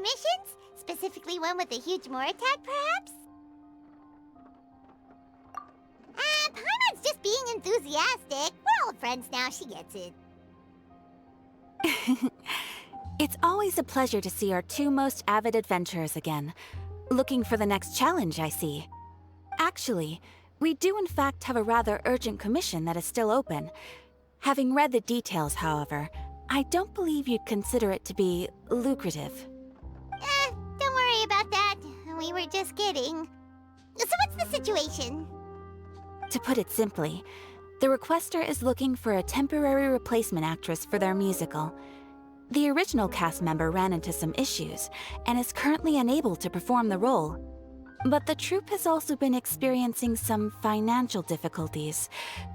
commissions? Specifically one with a huge more attack, perhaps? Paimon's just being enthusiastic. We're old friends now, she gets it. It's always a pleasure to see our two most avid adventurers again. Looking for the next challenge, I see. Actually, we do in fact have a rather urgent commission that is still open. Having read the details, however, I don't believe you'd consider it to be lucrative. Don't worry about that. We were just kidding. So what's the situation? To put it simply, the requester is looking for a temporary replacement actress for their musical. The original cast member ran into some issues and is currently unable to perform the role. But the troupe has also been experiencing some financial difficulties,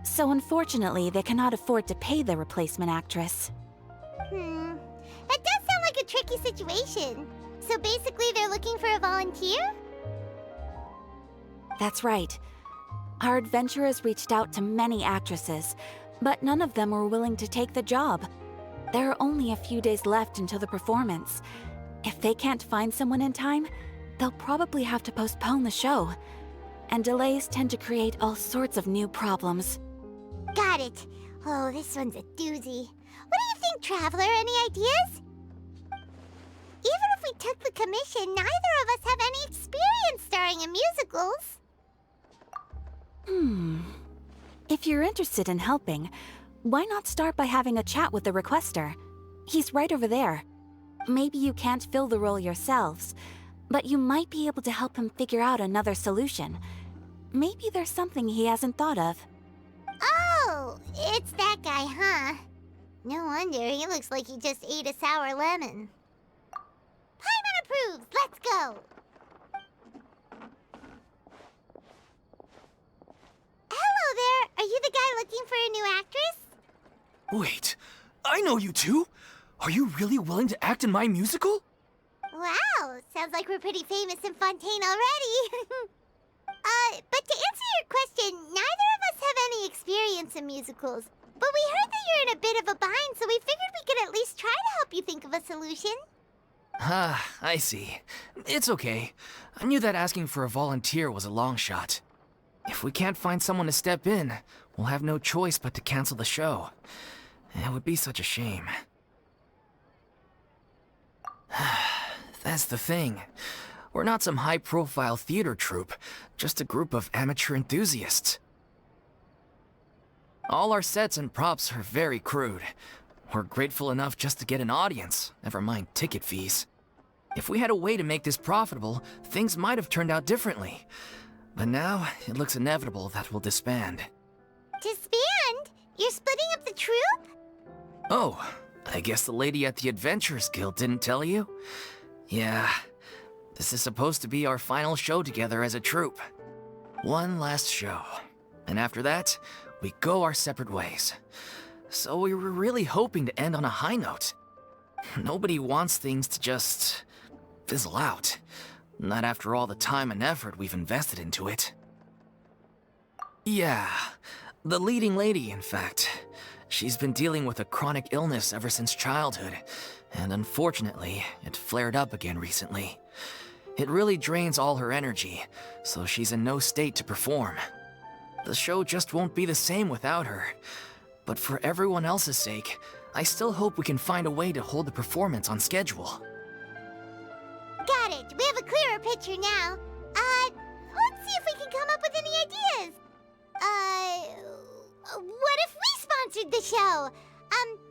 so unfortunately they cannot afford to pay the replacement actress. That does sound like a tricky situation. So basically they're looking for a volunteer? That's right. Our adventurers reached out to many actresses, but none of them were willing to take the job. There are only a few days left until the performance. If they can't find someone in time, they'll probably have to postpone the show. And delays tend to create all sorts of new problems. Got it. Oh, this one's a doozy. What do you think, Traveler? Any ideas? Even if we took the commission, neither of us have any experience starring in musicals. If you're interested in helping, why not start by having a chat with the requester? He's right over there. Maybe you can't fill the role yourselves, but you might be able to help him figure out another solution. Maybe there's something he hasn't thought of. Oh, it's that guy, huh? No wonder, he looks like he just ate a sour lemon. Paimon approves! Let's go! Hello there! Are you the guy looking for a new actress? Wait, I know you two! Are you really willing to act in my musical? Wow, sounds like we're pretty famous in Fontaine already. But to answer your question, neither of us have any experience in musicals. But we heard that you're in a bit of a bind, so we figured we could at least try to help you think of a solution. Ah, I see. It's okay. I knew that asking for a volunteer was a long shot. If we can't find someone to step in, we'll have no choice but to cancel the show. It would be such a shame. That's the thing. We're not some high-profile theater troupe, just a group of amateur enthusiasts. All our sets and props are very crude. We're grateful enough just to get an audience, never mind ticket fees. If we had a way to make this profitable, things might have turned out differently. But now, it looks inevitable that we'll disband. Disband? You're splitting up the troupe? Oh, I guess the lady at the Adventurers Guild didn't tell you? Yeah, this is supposed to be our final show together as a troupe. One last show. And after that, we go our separate ways. So we were really hoping to end on a high note. Nobody wants things to just fizzle out. Not after all the time and effort we've invested into it. Yeah, the leading lady, in fact. She's been dealing with a chronic illness ever since childhood, and unfortunately, it flared up again recently. It really drains all her energy, so she's in no state to perform. The show just won't be the same without her. But for everyone else's sake, I still hope we can find a way to hold the performance on schedule. Got it. We have a clearer picture now. Let's see if we can come up with any ideas. What if we sponsored the show?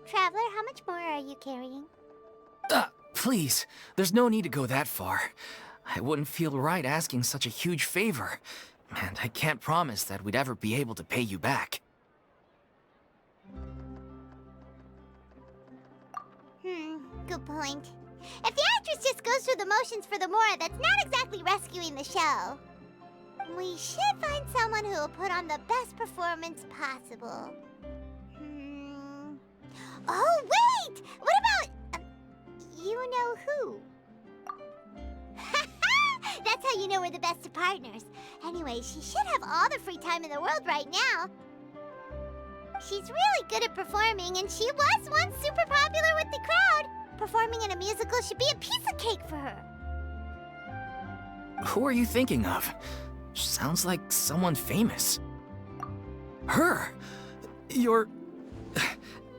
Traveler, how much more are you carrying? Please, there's no need to go that far. I wouldn't feel right asking such a huge favor, and I can't promise that we'd ever be able to pay you back. Good point. If the actress just goes through the motions for the Mora, that's not exactly rescuing the show. We should find someone who will put on the best performance possible. Oh, wait! What about... you know who? That's how you know we're the best of partners. Anyway, she should have all the free time in the world right now. She's really good at performing, and she was once super popular with the crowd. performing in a musical should be a piece of cake for her. Who are you thinking of? Sounds like someone famous. Her? You're...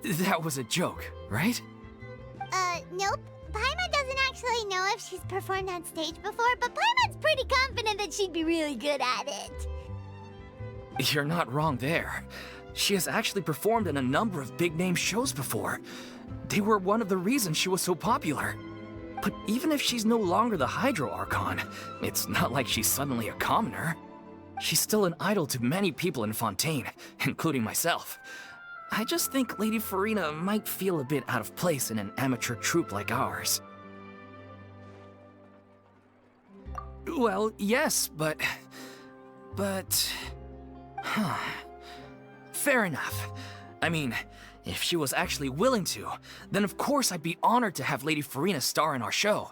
That was a joke, right? Nope. Paimon doesn't actually know if she's performed on stage before, but Paimon's pretty confident that she'd be really good at it. You're not wrong there. She has actually performed in a number of big-name shows before. They were one of the reasons she was so popular. But even if she's no longer the Hydro Archon, it's not like she's suddenly a commoner. She's still an idol to many people in Fontaine, including myself. I just think Lady Furina might feel a bit out of place in an amateur troupe like ours. Well, yes, but... Huh. Fair enough. I mean, if she was actually willing to, then of course I'd be honored to have Lady Furina star in our show.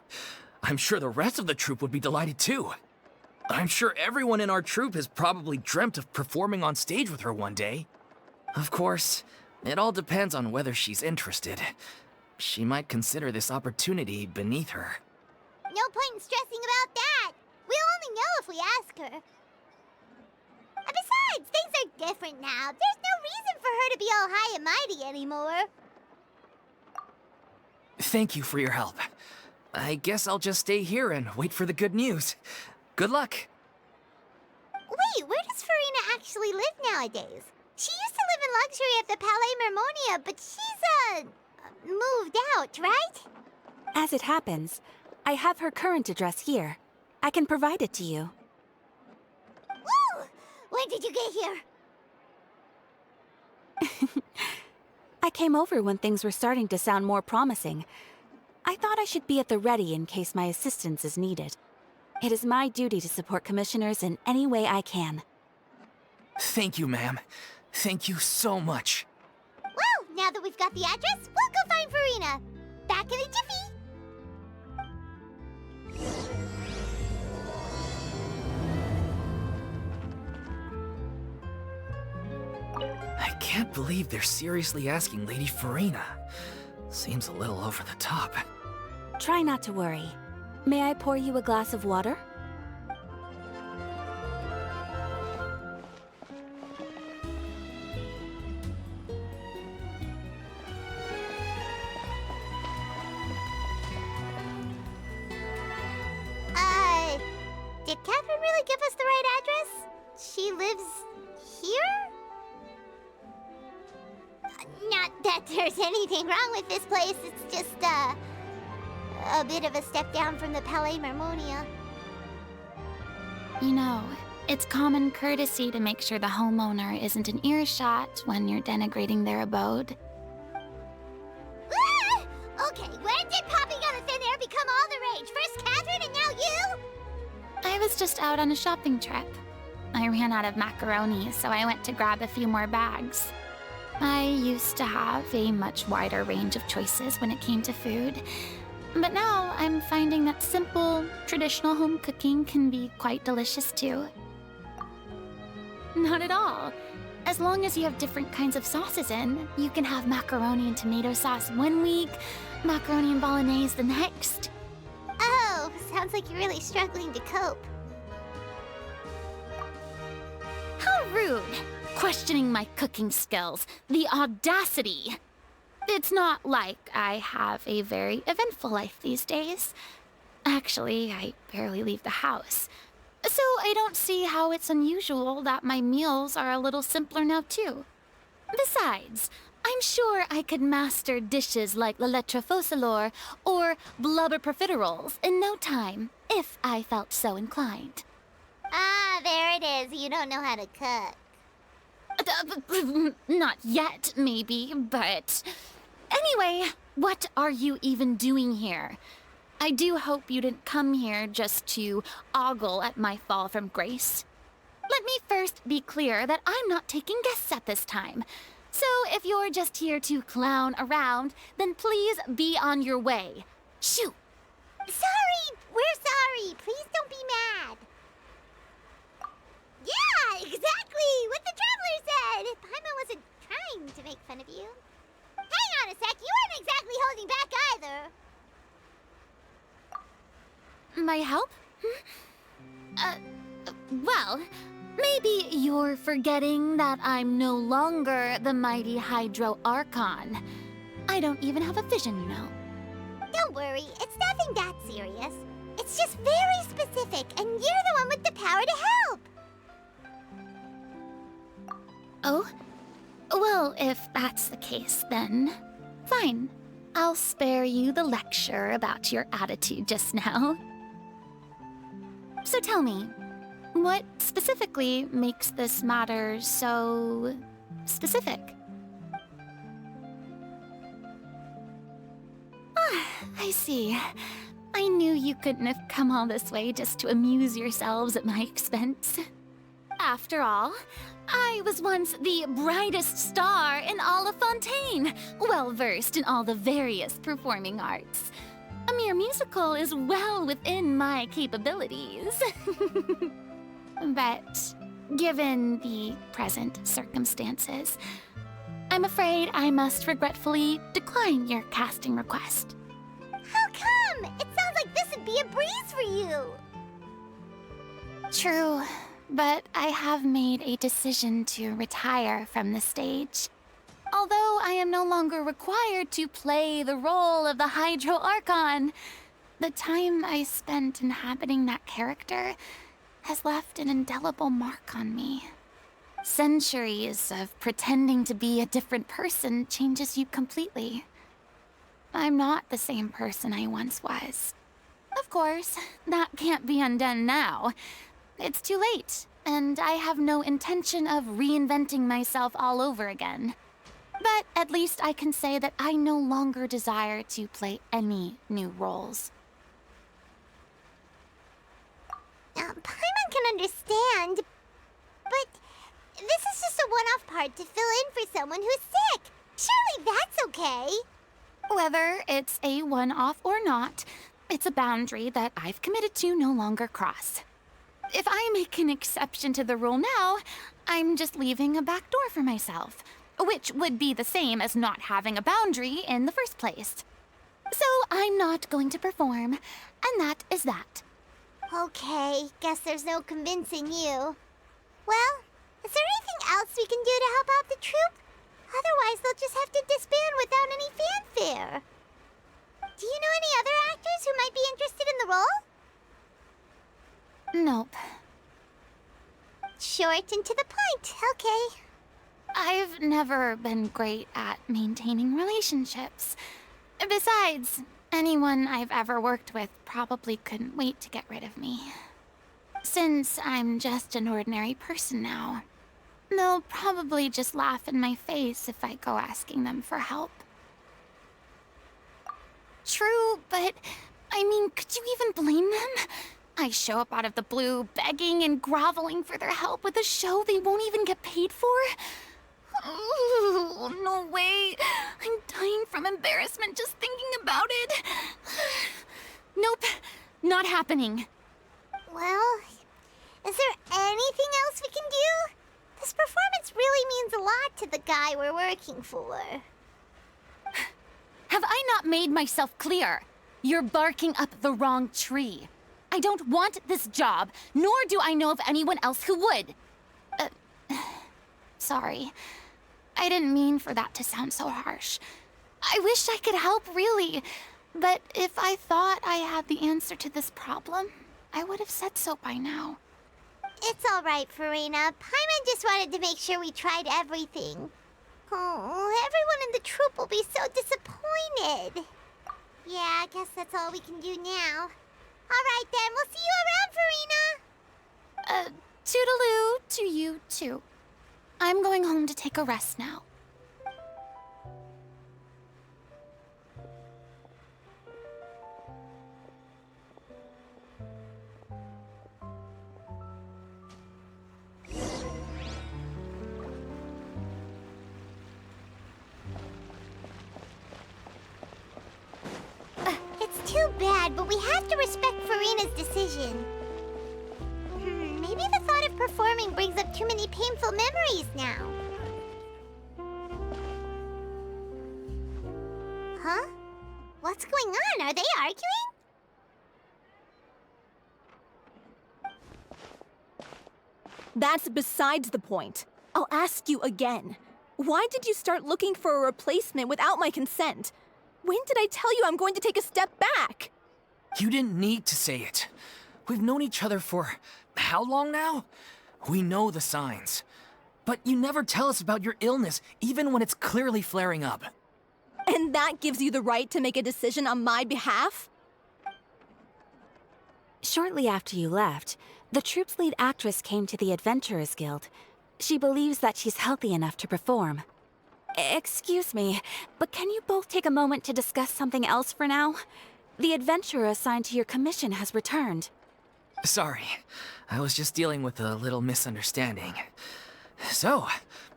I'm sure the rest of the troupe would be delighted too. I'm sure everyone in our troupe has probably dreamt of performing on stage with her one day. Of course, it all depends on whether she's interested. She might consider this opportunity beneath her. No point in stressing about that. We'll only know if we ask her. And besides, things are different now. There's no reason for her to be all high and mighty anymore. Thank you for your help. I guess I'll just stay here and wait for the good news. Good luck. Wait, where does Furina actually live nowadays? She used to live in luxury at the Palais Mermonia, but she's, moved out, right? As it happens, I have her current address here. I can provide it to you. Woo! When did you get here? I came over when things were starting to sound more promising. I thought I should be at the ready in case my assistance is needed. It is my duty to support commissioners in any way I can. Thank you, ma'am. Thank you so much. Well, now that we've got the address, we'll go find Furina. Back in a jiffy. I can't believe they're seriously asking Lady Furina. Seems a little over the top. Try not to worry. May I pour you a glass of water? Did Catherine really give us the right address? She lives here? Not that there's anything wrong with this place, it's just, a bit of a step down from the Palais Mermonia. You know, it's common courtesy to make sure the homeowner isn't in earshot when you're denigrating their abode. Ah! Okay, when did popping out of thin air become all the rage? First Catherine and now you? I was just out on a shopping trip. I ran out of macaroni, so I went to grab a few more bags. I used to have a much wider range of choices when it came to food, but now I'm finding that simple, traditional home cooking can be quite delicious too. Not at all. As long as you have different kinds of sauces in, you can have macaroni and tomato sauce one week, macaroni and bolognese the next. Oh, sounds like you're really struggling to cope. How rude! Questioning my cooking skills. The audacity! It's not like I have a very eventful life these days. Actually, I barely leave the house. So I don't see how it's unusual that my meals are a little simpler now too. Besides, I'm sure I could master dishes like la lettre faucilor or blubber profiteroles in no time, if I felt so inclined. Ah, there it is. You don't know how to cook. Not yet, maybe, but... Anyway, what are you even doing here? I do hope you didn't come here just to ogle at my fall from grace. Let me first be clear that I'm not taking guests at this time. So if you're just here to clown around, then please be on your way. Shoo! Sorry! We're sorry! Please don't be mad! Yeah, exactly! What the Traveler said! Paimon wasn't trying to make fun of you. Hang on a sec, you weren't exactly holding back either. My help? Well, maybe you're forgetting that I'm no longer the mighty Hydro Archon. I don't even have a vision, you know. Don't worry, it's nothing that serious. It's just very specific, and you're the one with the power to help! Oh? Well, if that's the case, then fine. I'll spare you the lecture about your attitude just now. So tell me, what specifically makes this matter so specific? Ah, I see. I knew you couldn't have come all this way just to amuse yourselves at my expense. After all, I was once the brightest star in all of Fontaine, well-versed in all the various performing arts. A mere musical is well within my capabilities. But given the present circumstances, I'm afraid I must regretfully decline your casting request. How come? It sounds like this would be a breeze for you. True, but I have made a decision to retire from the stage. Although I am no longer required to play the role of the Hydro Archon, the time I spent inhabiting that character has left an indelible mark on me. Centuries of pretending to be a different person changes you completely. I'm not the same person I once was. Of course, that can't be undone now. It's too late, and I have no intention of reinventing myself all over again. But at least I can say that I no longer desire to play any new roles. Paimon can understand, but this is just a one-off part to fill in for someone who's sick. Surely that's okay. Whether it's a one-off or not, it's a boundary that I've committed to no longer cross. If I make an exception to the rule now, I'm just leaving a back door for myself, which would be the same as not having a boundary in the first place. So I'm not going to perform, and that is that. Okay, guess there's no convincing you. Well, is there anything else we can do to help out the troupe? Otherwise, they'll just have to disband without any fanfare. Do you know any other actors who might be interested in the role? Nope. Short and to the point, okay. I've never been great at maintaining relationships. Besides, anyone I've ever worked with probably couldn't wait to get rid of me. Since I'm just an ordinary person now, they'll probably just laugh in my face if I go asking them for help. True, but I mean, could you even blame them? I show up out of the blue, begging and groveling for their help with a show they won't even get paid for? Oh, no way. I'm dying from embarrassment just thinking about it. Nope, not happening. Well, is there anything else we can do? This performance really means a lot to the guy we're working for. Have I not made myself clear? You're barking up the wrong tree. I don't want this job, nor do I know of anyone else who would. Sorry. I didn't mean for that to sound so harsh. I wish I could help, really. But if I thought I had the answer to this problem, I would have said so by now. It's all right, Furina. Paimon just wanted to make sure we tried everything. Oh, everyone in the troupe will be so disappointed. Yeah, I guess that's all we can do now. All right, then. We'll see you around, Furina. Toodaloo to you, too. I'm going home to take a rest now. It's too bad, but we have to respect Furina's decision. Maybe the thought of performing brings up too many painful memories now. Huh? What's going on? Are they arguing? That's besides the point. I'll ask you again. Why did you start looking for a replacement without my consent? When did I tell you I'm going to take a step back? You didn't need to say it. We've known each other for how long now? We know the signs. But you never tell us about your illness, even when it's clearly flaring up. And that gives you the right to make a decision on my behalf? Shortly after you left, the troupe's lead actress came to the Adventurers Guild. She believes that she's healthy enough to perform. Excuse me, but can you both take a moment to discuss something else for now? The adventurer assigned to your commission has returned. Sorry, I was just dealing with a little misunderstanding. So,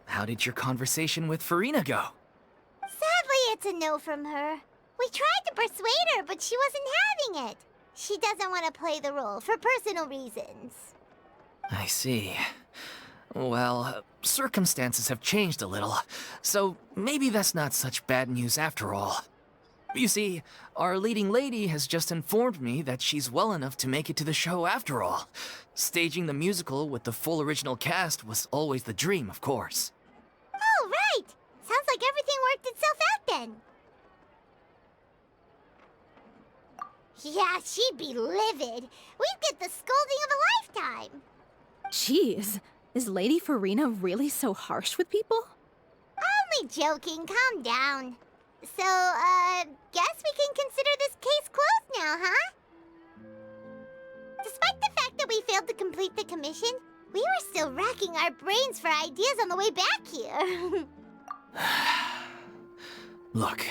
how did your conversation with Furina go? Sadly, it's a no from her. We tried to persuade her, but she wasn't having it. She doesn't want to play the role for personal reasons. I see. Well, circumstances have changed a little, so maybe that's not such bad news after all. You see, our leading lady has just informed me that she's well enough to make it to the show after all. Staging the musical with the full original cast was always the dream, of course. Oh, right! Sounds like everything worked itself out then. Yeah, she'd be livid. We'd get the scolding of a lifetime. Jeez, is Lady Furina really so harsh with people? Only joking, calm down. So, guess we can consider this case closed now, huh? Despite the fact that we failed to complete the commission, we were still racking our brains for ideas on the way back here. Look,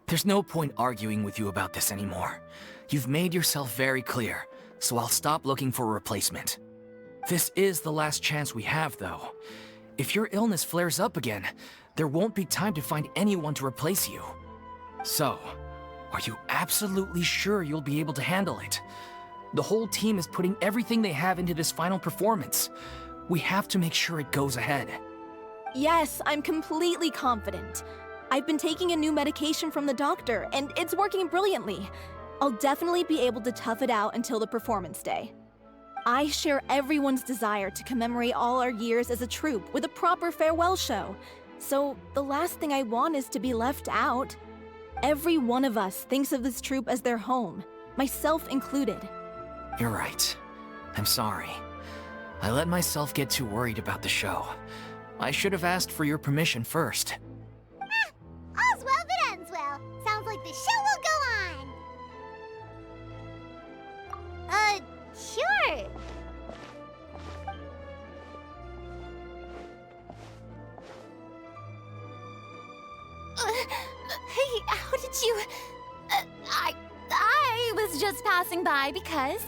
there's no point arguing with you about this anymore. You've made yourself very clear, so I'll stop looking for a replacement. This is the last chance we have, though. If your illness flares up again, there won't be time to find anyone to replace you. So, are you absolutely sure you'll be able to handle it? The whole team is putting everything they have into this final performance. We have to make sure it goes ahead. Yes, I'm completely confident. I've been taking a new medication from the doctor, and it's working brilliantly. I'll definitely be able to tough it out until the performance day. I share everyone's desire to commemorate all our years as a troupe with a proper farewell show. So the last thing I want is to be left out. Every one of us thinks of this troupe as their home, myself included. You're right. I'm sorry. I let myself get too worried about the show. I should have asked for your permission first. All's well that ends well. Sounds like the show will go on. Sure. Hey, how did you... I was just passing by because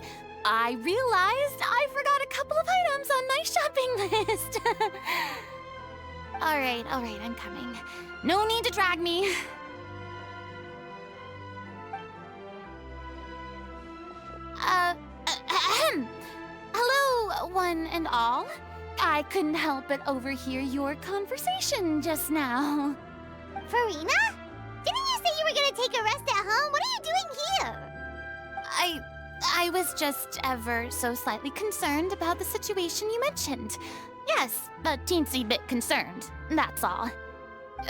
I realized I forgot a couple of items on my shopping list. All right, I'm coming. No need to drag me. Hello, one and all. I couldn't help but overhear your conversation just now. Furina? Didn't you say you were gonna take a rest at home? What are you doing here? I was just ever so slightly concerned about the situation you mentioned. Yes, a teensy bit concerned, that's all.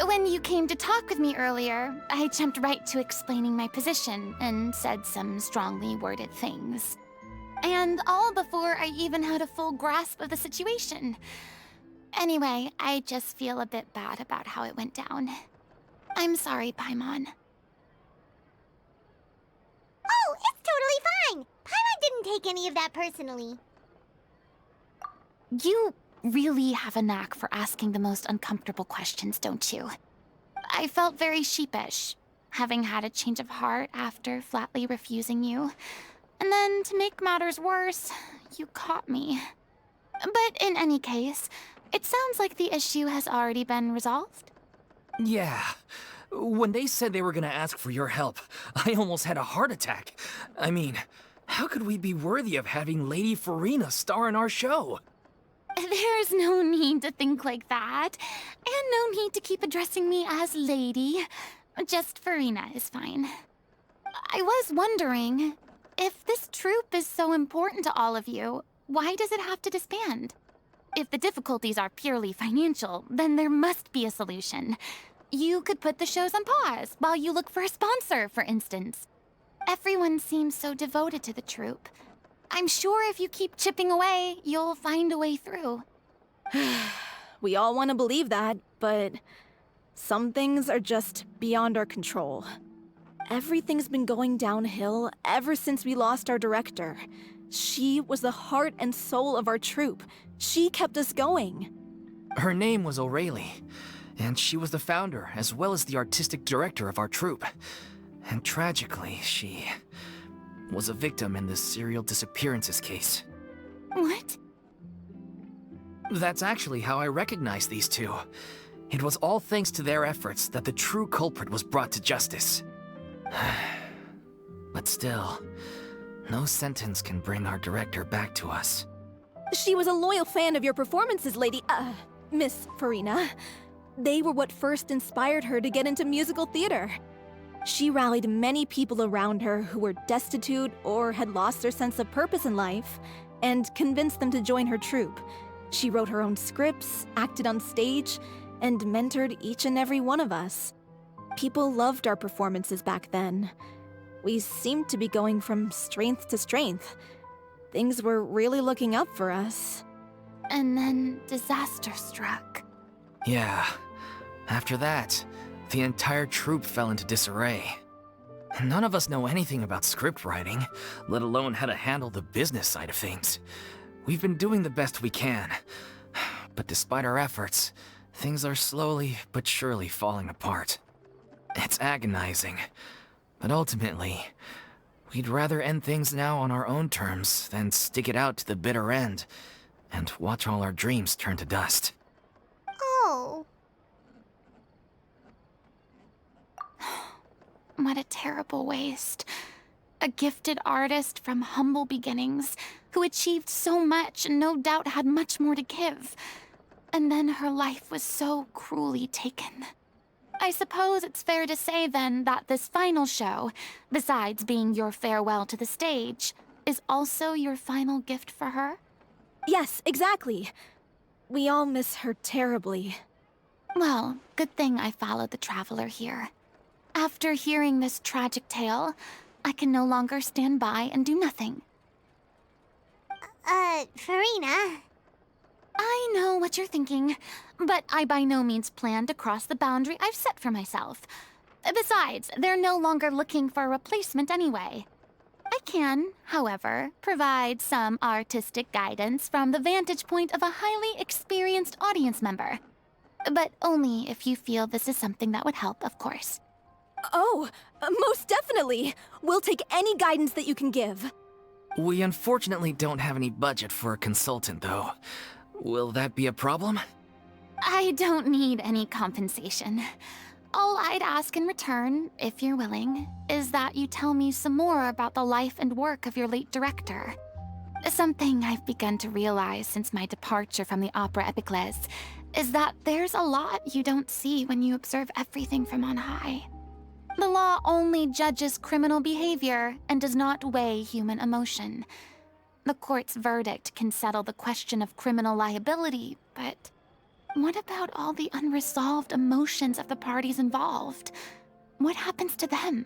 When you came to talk with me earlier, I jumped right to explaining my position and said some strongly worded things. And all before I even had a full grasp of the situation. Anyway, I just feel a bit bad about how it went down. I'm sorry, Paimon. Oh, it's totally fine. Paimon didn't take any of that personally. You really have a knack for asking the most uncomfortable questions, don't you? I felt very sheepish, having had a change of heart after flatly refusing you. And then, to make matters worse, you caught me. But in any case, it sounds like the issue has already been resolved. Yeah. When they said they were gonna ask for your help, I almost had a heart attack. I mean, how could we be worthy of having Lady Furina star in our show? There's no need to think like that. And no need to keep addressing me as Lady. Just Furina is fine. I was wondering, if this troupe is so important to all of you, why does it have to disband? If the difficulties are purely financial, then there must be a solution. You could put the shows on pause while you look for a sponsor, for instance. Everyone seems so devoted to the troupe. I'm sure if you keep chipping away, you'll find a way through. We all want to believe that, but some things are just beyond our control. Everything's been going downhill ever since we lost our director. She was the heart and soul of our troupe. She kept us going. Her name was O'Reilly, and she was the founder as well as the artistic director of our troupe. And tragically, she was a victim in this serial disappearances case. What? That's actually how I recognized these two. It was all thanks to their efforts that the true culprit was brought to justice. But still, no sentence can bring our director back to us. She was a loyal fan of your performances, Miss Furina. They were what first inspired her to get into musical theater. She rallied many people around her who were destitute or had lost their sense of purpose in life, and convinced them to join her troupe. She wrote her own scripts, acted on stage, and mentored each and every one of us. People loved our performances back then. We seemed to be going from strength to strength. Things were really looking up for us. And then disaster struck. Yeah. After that, the entire troupe fell into disarray. None of us know anything about script writing, let alone how to handle the business side of things. We've been doing the best we can. But despite our efforts, things are slowly but surely falling apart. It's agonizing. But ultimately, we'd rather end things now on our own terms than stick it out to the bitter end and watch all our dreams turn to dust. Oh. What a terrible waste. A gifted artist from humble beginnings who achieved so much and no doubt had much more to give. And then her life was so cruelly taken. I suppose it's fair to say then that this final show, besides being your farewell to the stage, is also your final gift for her? Yes, exactly. We all miss her terribly. Well, good thing I followed the Traveler here. After hearing this tragic tale, I can no longer stand by and do nothing. Furina. I know what you're thinking, but I by no means plan to cross the boundary I've set for myself. Besides, they're no longer looking for a replacement anyway. I can, however, provide some artistic guidance from the vantage point of a highly experienced audience member. But only if you feel this is something that would help, of course. Oh, most definitely. We'll take any guidance that you can give. We unfortunately don't have any budget for a consultant, though. Will that be a problem? I don't need any compensation. All I'd ask in return, if you're willing, is that you tell me some more about the life and work of your late director. Something I've begun to realize since my departure from the Opera Epiclese is that there's a lot you don't see when you observe everything from on high. The law only judges criminal behavior and does not weigh human emotion. The court's verdict can settle the question of criminal liability, but what about all the unresolved emotions of the parties involved? What happens to them?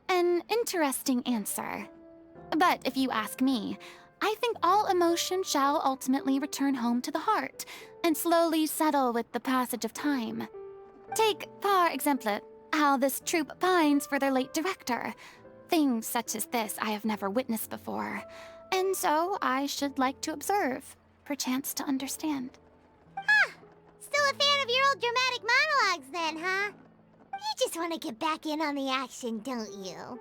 An interesting answer. But if you ask me, I think all emotion shall ultimately return home to the heart and slowly settle with the passage of time. Take, par exemple, how this troupe pines for their late director. Things such as this I have never witnessed before, and so I should like to observe, perchance to understand. Huh. Still a fan of your old dramatic monologues then, huh? You just want to get back in on the action, don't you?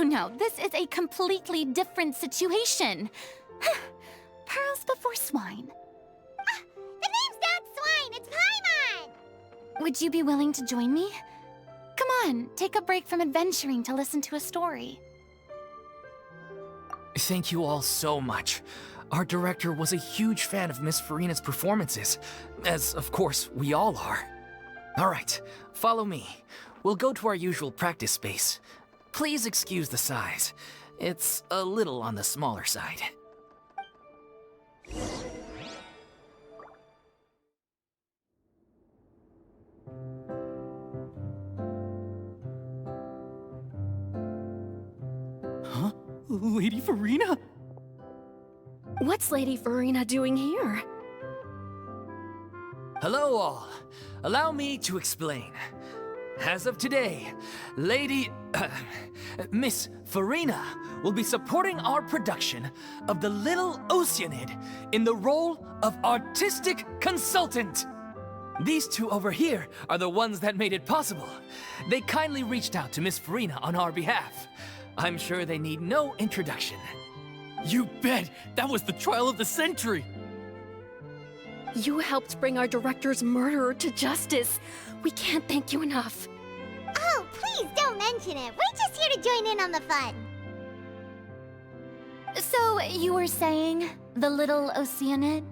No. This is a completely different situation. Pearls before swine. The name's not Swine, it's Paimon! Would you be willing to join me? Come on, take a break from adventuring to listen to a story. Thank you all so much. Our director was a huge fan of Miss Furina's performances, as of course we all are. All right, follow me. We'll go to our usual practice space. Please excuse the size. it's a little on the smaller side. Huh? Lady Furina? What's Lady Furina doing here? Hello all. Allow me to explain. As of today, Miss Furina will be supporting our production of The Little Oceanid in the role of artistic consultant. These two over here are the ones that made it possible. They kindly reached out to Miss Furina on our behalf. I'm sure they need no introduction. You bet! That was the trial of the century! You helped bring our director's murderer to justice. We can't thank you enough. Oh, please don't mention it. We're just here to join in on the fun. So, you were saying The Little Oceanid?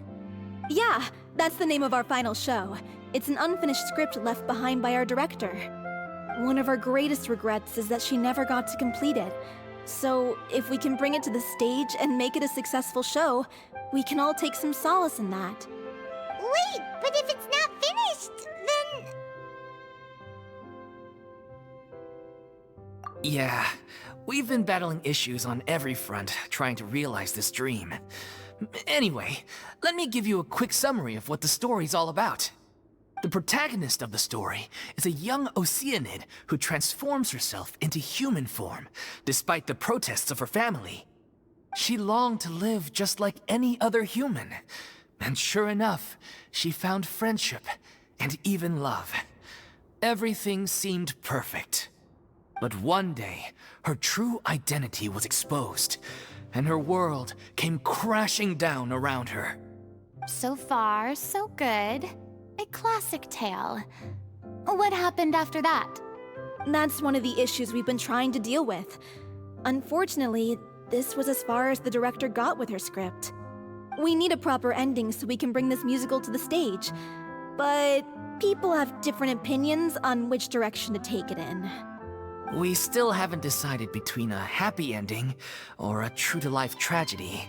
Yeah, that's the name of our final show. It's an unfinished script left behind by our director. One of our greatest regrets is that she never got to complete it. So, if we can bring it to the stage and make it a successful show, we can all take some solace in that. Wait, but if it's not finished, then... Yeah, we've been battling issues on every front trying to realize this dream. Anyway, let me give you a quick summary of what the story's all about. The protagonist of the story is a young Oceanid who transforms herself into human form, despite the protests of her family. She longed to live just like any other human, and sure enough, she found friendship and even love. Everything seemed perfect. But one day, her true identity was exposed, and her world came crashing down around her. So far, so good. A classic tale. What happened after that? That's one of the issues we've been trying to deal with. Unfortunately, this was as far as the director got with her script. We need a proper ending so we can bring this musical to the stage. But people have different opinions on which direction to take it in. We still haven't decided between a happy ending or a true-to-life tragedy.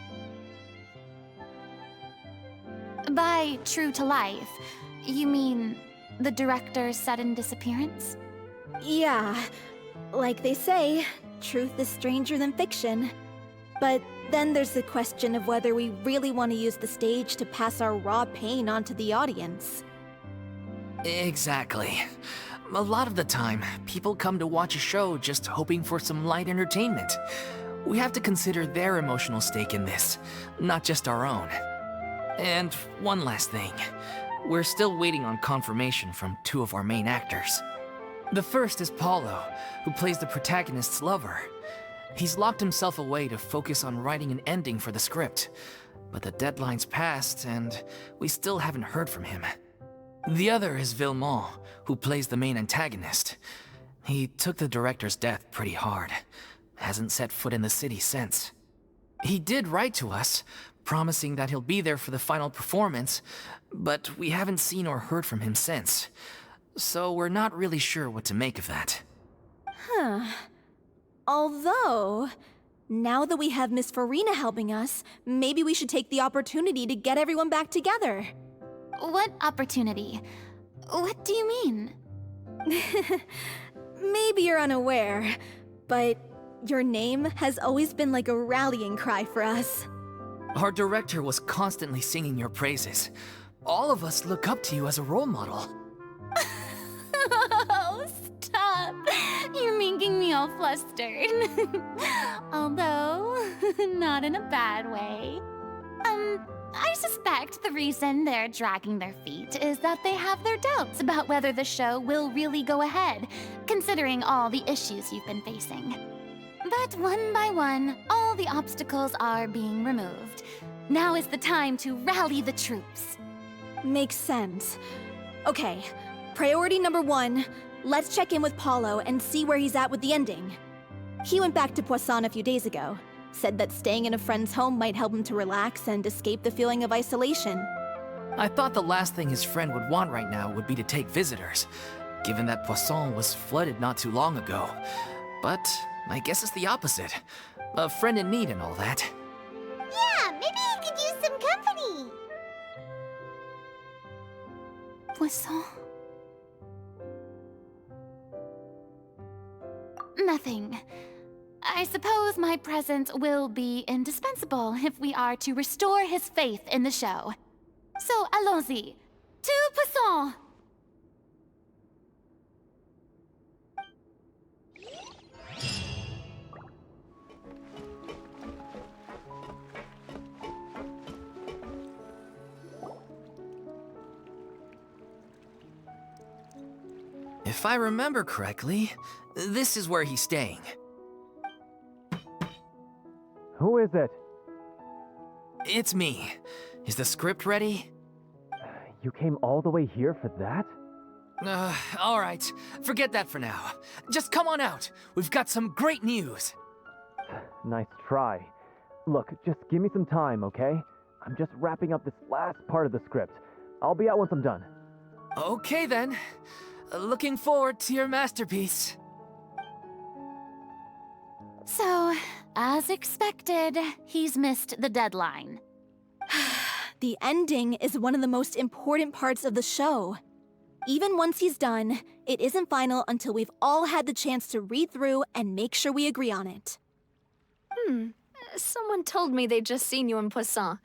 By true to life, you mean the director's sudden disappearance? Yeah, like they say, truth is stranger than fiction. But then there's the question of whether we really want to use the stage to pass our raw pain onto the audience. Exactly. A lot of the time, people come to watch a show just hoping for some light entertainment. We have to consider their emotional stake in this, not just our own. And one last thing. We're still waiting on confirmation from two of our main actors. The first is Paulo, who plays the protagonist's lover. He's locked himself away to focus on writing an ending for the script, but the deadline's passed and we still haven't heard from him. The other is Villemont, who plays the main antagonist. He took the director's death pretty hard. Hasn't set foot in the city since. He did write to us, promising that he'll be there for the final performance, but we haven't seen or heard from him since. So we're not really sure what to make of that. Huh. Although, now that we have Miss Furina helping us, maybe we should take the opportunity to get everyone back together. What opportunity? What do you mean? Maybe you're unaware, but your name has always been like a rallying cry for us. Our director was constantly singing your praises. All of us look up to you as a role model. Oh, stop! You're making me all flustered. Although, not in a bad way. I suspect the reason they're dragging their feet is that they have their doubts about whether the show will really go ahead, considering all the issues you've been facing. But one by one, all the obstacles are being removed. Now is the time to rally the troops. Makes sense. Okay, priority number 1, let's check in with Paulo and see where he's at with the ending. He went back to Poisson a few days ago. Said that staying in a friend's home might help him to relax and escape the feeling of isolation. I thought the last thing his friend would want right now would be to take visitors, given that Poisson was flooded not too long ago. But I guess it's the opposite. A friend in need and all that. Yeah, maybe he could use some company. Poisson. Nothing. I suppose my presence will be indispensable if we are to restore his faith in the show. So, allons-y. Tout Poisson! If I remember correctly, this is where he's staying. Who is it? It's me. Is the script ready? You came all the way here for that? All right. Forget that for now. Just come on out. We've got some great news. Nice try. Look, just give me some time, okay? I'm just wrapping up this last part of the script. I'll be out once I'm done. Okay then. Looking forward to your masterpiece. So, as expected, he's missed the deadline. The ending is one of the most important parts of the show. Even once he's done, it isn't final until we've all had the chance to read through and make sure we agree on it. Someone told me they'd just seen you in Poisson.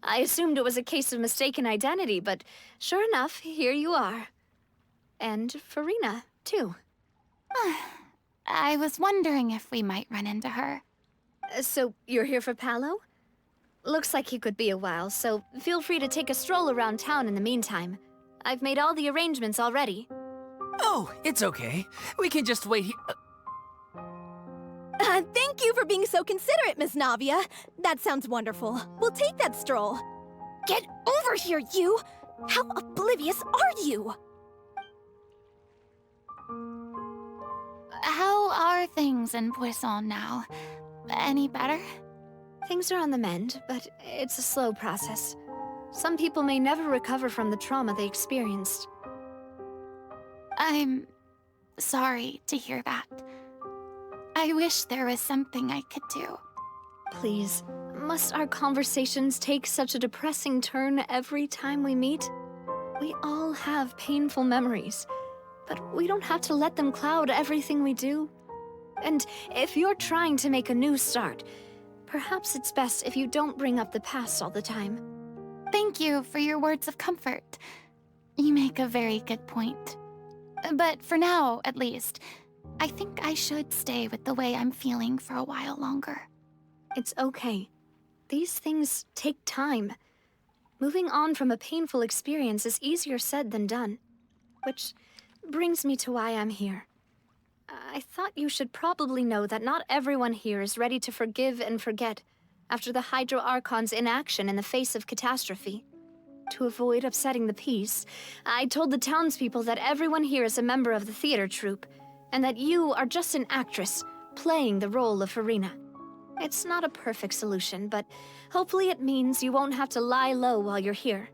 I assumed it was a case of mistaken identity, but sure enough, here you are. And Furina, too. I was wondering if we might run into her. So, you're here for Paolo? Looks like he could be a while, so feel free to take a stroll around town in the meantime. I've made all the arrangements already. Oh, it's okay. We can just wait here. Thank you for being so considerate, Miss Navia. That sounds wonderful. We'll take that stroll. Get over here, you! How oblivious are you? How are things in Poisson now? Any better? Things are on the mend, but it's a slow process. Some people may never recover from the trauma they experienced. I'm sorry to hear that. I wish there was something I could do. Please, must our conversations take such a depressing turn every time we meet? We all have painful memories, but we don't have to let them cloud everything we do. And if you're trying to make a new start, perhaps it's best if you don't bring up the past all the time. Thank you for your words of comfort. You make a very good point. But for now, at least, I think I should stay with the way I'm feeling for a while longer. It's okay. These things take time. Moving on from a painful experience is easier said than done. Which brings me to why I'm here. I thought you should probably know that not everyone here is ready to forgive and forget after the Hydro Archon's inaction in the face of catastrophe. To avoid upsetting the peace, I told the townspeople that everyone here is a member of the theater troupe, and that you are just an actress playing the role of Furina. It's not a perfect solution, but hopefully it means you won't have to lie low while you're here.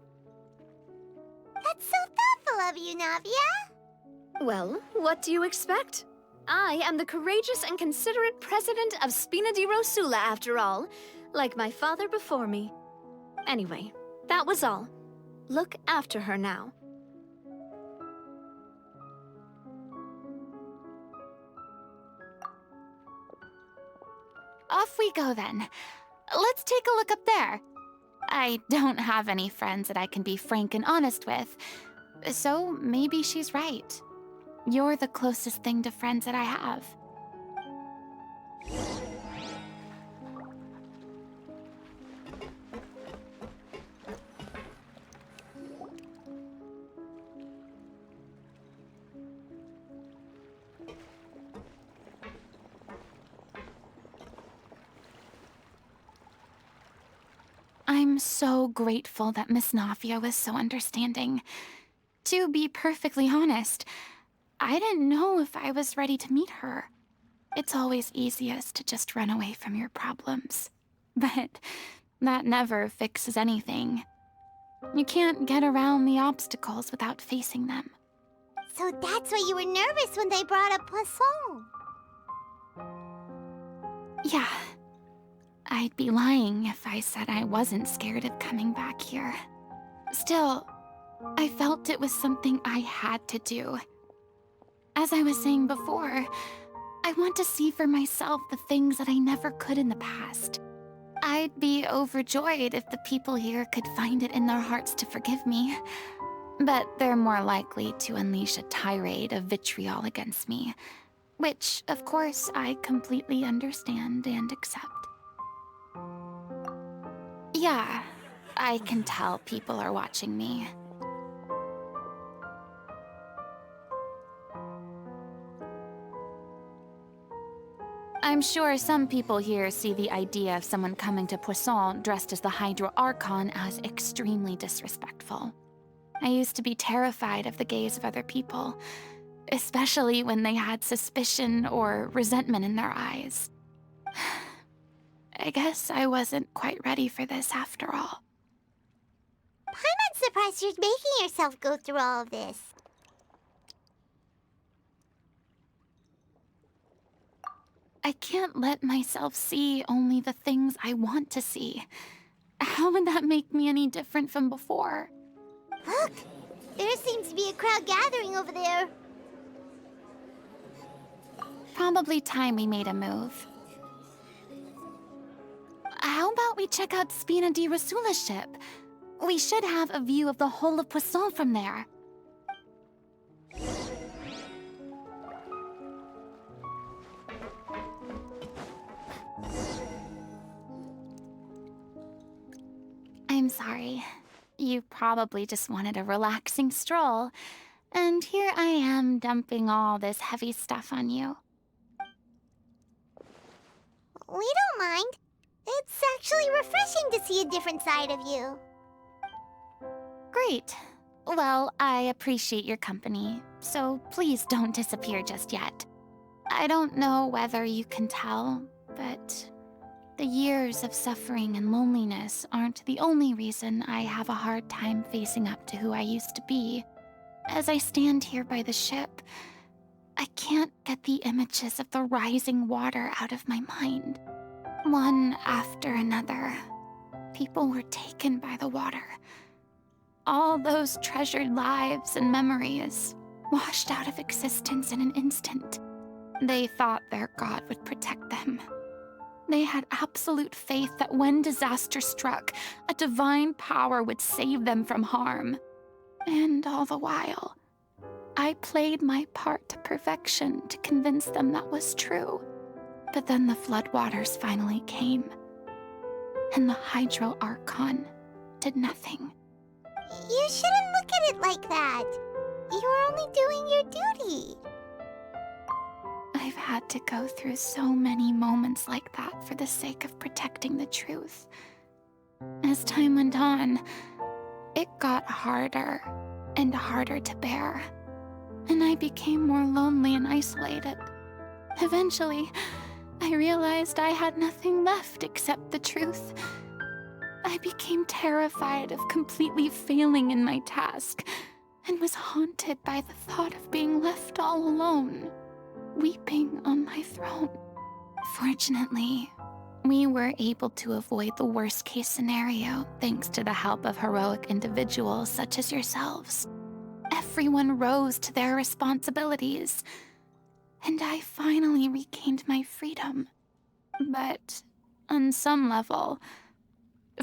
That's so thoughtful of you, Navia. Well, what do you expect? I am the courageous and considerate president of Spina di Rosula, after all, like my father before me. Anyway, that was all. Look after her now. Off we go then. Let's take a look up there. I don't have any friends that I can be frank and honest with, so maybe she's right. You're the closest thing to friends that I have. I'm so grateful that Miss Navia was so understanding. To be perfectly honest, I didn't know if I was ready to meet her. It's always easiest to just run away from your problems. But that never fixes anything. You can't get around the obstacles without facing them. So that's why you were nervous when they brought up Poisson. Yeah, I'd be lying if I said I wasn't scared of coming back here. Still, I felt it was something I had to do. As I was saying before, I want to see for myself the things that I never could in the past. I'd be overjoyed if the people here could find it in their hearts to forgive me. But they're more likely to unleash a tirade of vitriol against me, which, of course, I completely understand and accept. Yeah, I can tell people are watching me. I'm sure some people here see the idea of someone coming to Poisson dressed as the Hydro Archon as extremely disrespectful. I used to be terrified of the gaze of other people, especially when they had suspicion or resentment in their eyes. I guess I wasn't quite ready for this after all. I'm not surprised you're making yourself go through all of this. I can't let myself see only the things I want to see. How would that make me any different from before? Look! There seems to be a crowd gathering over there. Probably time we made a move. How about we check out Spina di Rasula's ship? We should have a view of the whole of Poisson from there. I'm sorry. You probably just wanted a relaxing stroll, and here I am dumping all this heavy stuff on you. We don't mind. It's actually refreshing to see a different side of you. Great. Well, I appreciate your company, so please don't disappear just yet. I don't know whether you can tell, but the years of suffering and loneliness aren't the only reason I have a hard time facing up to who I used to be. As I stand here by the ship, I can't get the images of the rising water out of my mind. One after another, people were taken by the water. All those treasured lives and memories washed out of existence in an instant. They thought their god would protect them. They had absolute faith that when disaster struck, a divine power would save them from harm. And all the while, I played my part to perfection to convince them that was true. But then the floodwaters finally came, and the Hydro Archon did nothing. You shouldn't look at it like that. You were only doing your duty. I've had to go through so many moments like that for the sake of protecting the truth. As time went on, it got harder and harder to bear, and I became more lonely and isolated. Eventually, I realized I had nothing left except the truth. I became terrified of completely failing in my task, and was haunted by the thought of being left all alone, weeping on my throne. Fortunately, we were able to avoid the worst-case scenario thanks to the help of heroic individuals such as yourselves. Everyone rose to their responsibilities, and I finally regained my freedom. But on some level,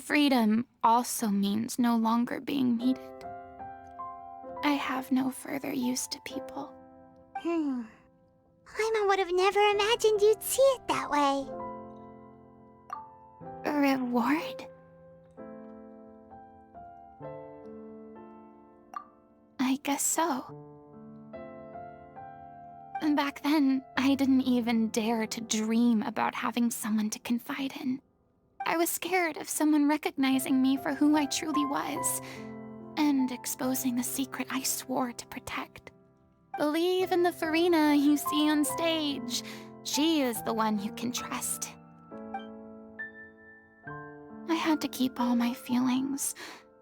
freedom also means no longer being needed. I have no further use to people. Paimon would have never imagined you'd see it that way. A reward? I guess so. And back then, I didn't even dare to dream about having someone to confide in. I was scared of someone recognizing me for who I truly was, and exposing the secret I swore to protect. Believe in the Furina you see on stage. She is the one you can trust. I had to keep all my feelings,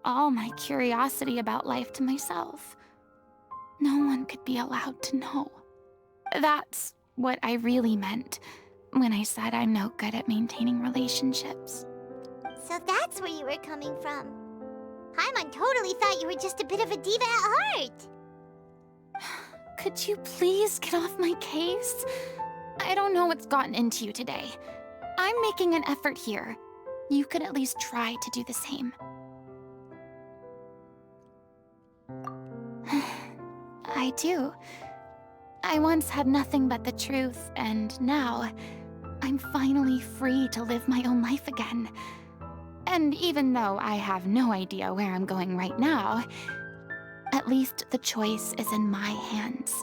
all my curiosity about life to myself. No one could be allowed to know. That's what I really meant when I said I'm no good at maintaining relationships. So that's where you were coming from. Paimon totally thought you were just a bit of a diva at heart. Could you please get off my case? I don't know what's gotten into you today. I'm making an effort here. You could at least try to do the same. I do. I once had nothing but the truth, and now I'm finally free to live my own life again. And even though I have no idea where I'm going right now, at least the choice is in my hands.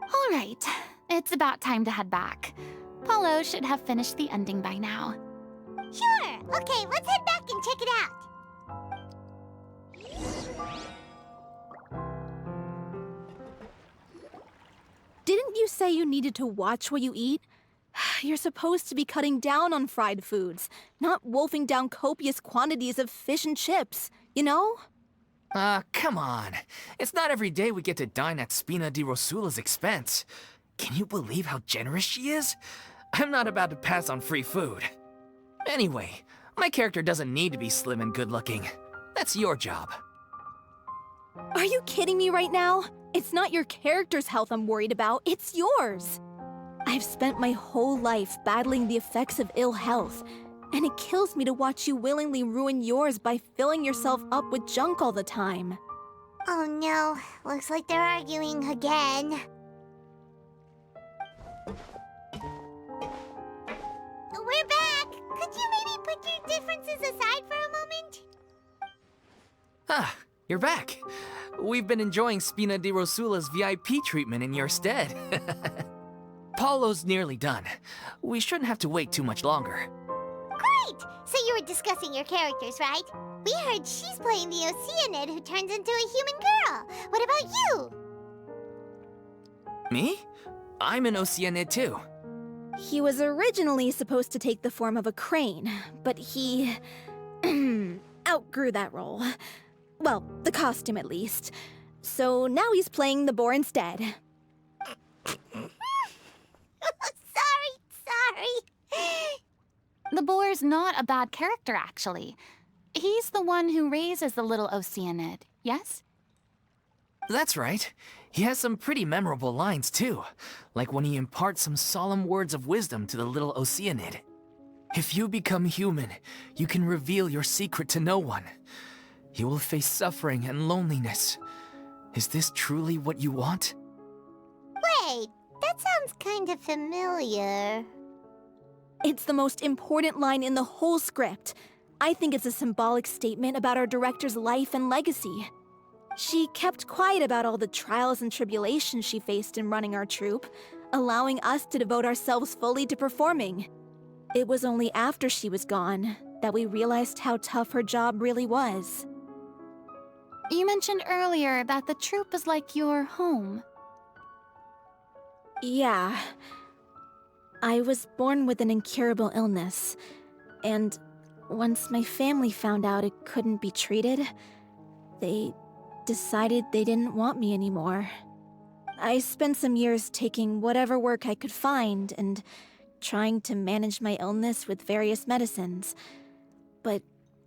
All right, it's about time to head back. Paulo should have finished the ending by now. Sure. Okay, let's head back and check it out. Didn't you say you needed to watch what you eat? You're supposed to be cutting down on fried foods, not wolfing down copious quantities of fish and chips, you know? Come on. It's not every day we get to dine at Spina di Rosula's expense. Can you believe how generous she is? I'm not about to pass on free food. Anyway, my character doesn't need to be slim and good-looking. That's your job. Are you kidding me right now? It's not your character's health I'm worried about, it's yours. I've spent my whole life battling the effects of ill health, and it kills me to watch you willingly ruin yours by filling yourself up with junk all the time. Oh no, looks like they're arguing again. We're back! Could you maybe put your differences aside for a moment? Ah, you're back. We've been enjoying Spina di Rosula's VIP treatment in your stead. Paulo's nearly done. We shouldn't have to wait too much longer. Great! So you were discussing your characters, right? We heard she's playing the Oceanid who turns into a human girl. What about you? Me? I'm an Oceanid too. He was originally supposed to take the form of a crane, but he outgrew that role. Well, the costume at least. So now he's playing the boar instead. Sorry. The boar's not a bad character, actually. He's the one who raises the little Oceanid, yes? That's right. He has some pretty memorable lines too, like when he imparts some solemn words of wisdom to the little Oceanid. If you become human, you can reveal your secret to no one. You will face suffering and loneliness. Is this truly what you want? Wait, that sounds kind of familiar. It's the most important line in the whole script. I think it's a symbolic statement about our director's life and legacy. She kept quiet about all the trials and tribulations she faced in running our troupe, allowing us to devote ourselves fully to performing. It was only after she was gone that we realized how tough her job really was. You mentioned earlier that the troupe is like your home. Yeah. I was born with an incurable illness, and once my family found out it couldn't be treated, they decided they didn't want me anymore. I spent some years taking whatever work I could find and trying to manage my illness with various medicines. But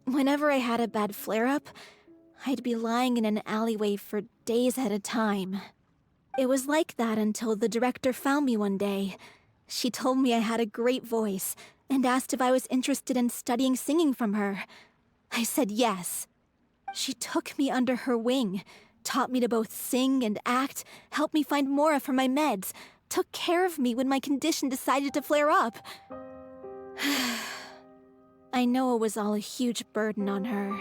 whenever I had a bad flare-up, I'd be lying in an alleyway for days at a time. It was like that until the director found me one day. She told me I had a great voice and asked if I was interested in studying singing from her. I said yes. She took me under her wing, taught me to both sing and act, helped me find Mora for my meds, took care of me when my condition decided to flare up. I know it was all a huge burden on her.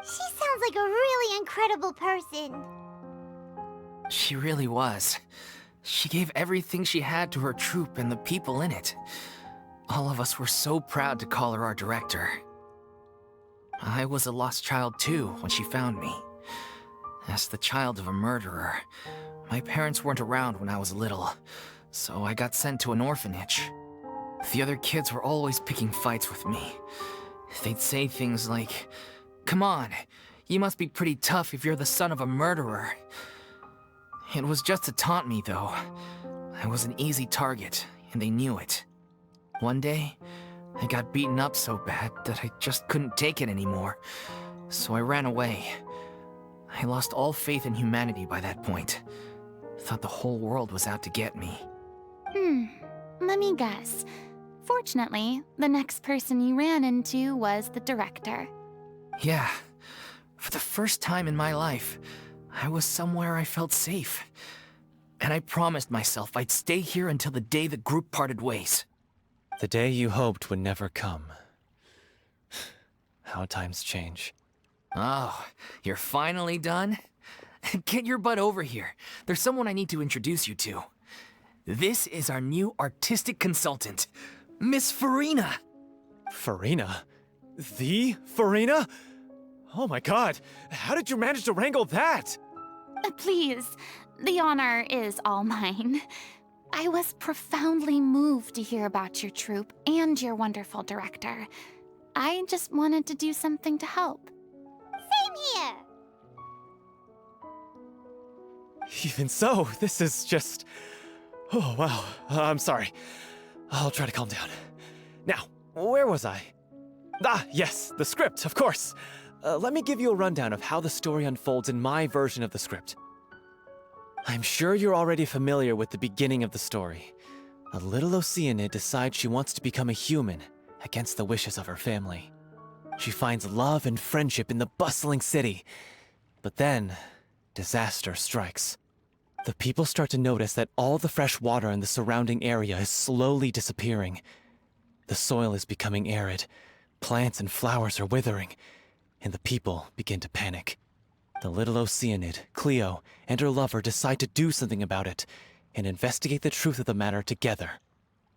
She sounds like a really incredible person. She really was. She gave everything she had to her troupe and the people in it. All of us were so proud to call her our director. I was a lost child too when she found me. As the child of a murderer, my parents weren't around when I was little, so I got sent to an orphanage. The other kids were always picking fights with me. They'd say things like, "Come on, you must be pretty tough if you're the son of a murderer." It was just to taunt me, though. I was an easy target, and they knew it. One day, I got beaten up so bad that I just couldn't take it anymore. So I ran away. I lost all faith in humanity by that point. Thought the whole world was out to get me. Let me guess. Fortunately, the next person you ran into was the director. Yeah. For the first time in my life, I was somewhere I felt safe. And I promised myself I'd stay here until the day the group parted ways. The day you hoped would never come. How times change. Oh, you're finally done? Get your butt over here. There's someone I need to introduce you to. This is our new artistic consultant, Miss Furina. Furina? The Furina? Oh my god, how did you manage to wrangle that? Please, the honor is all mine. I was profoundly moved to hear about your troupe and your wonderful director. I just wanted to do something to help. Same here. Even so, this is just... Oh, wow. I'm sorry. I'll try to calm down. Now, where was I? Ah, yes, the script, of course. Let me give you a rundown of how the story unfolds in my version of the script. I'm sure you're already familiar with the beginning of the story. A little Oceanid decides she wants to become a human, against the wishes of her family. She finds love and friendship in the bustling city. But then, disaster strikes. The people start to notice that all the fresh water in the surrounding area is slowly disappearing. The soil is becoming arid, plants and flowers are withering, and the people begin to panic. The little Oceanid, Cleo, and her lover decide to do something about it and investigate the truth of the matter together.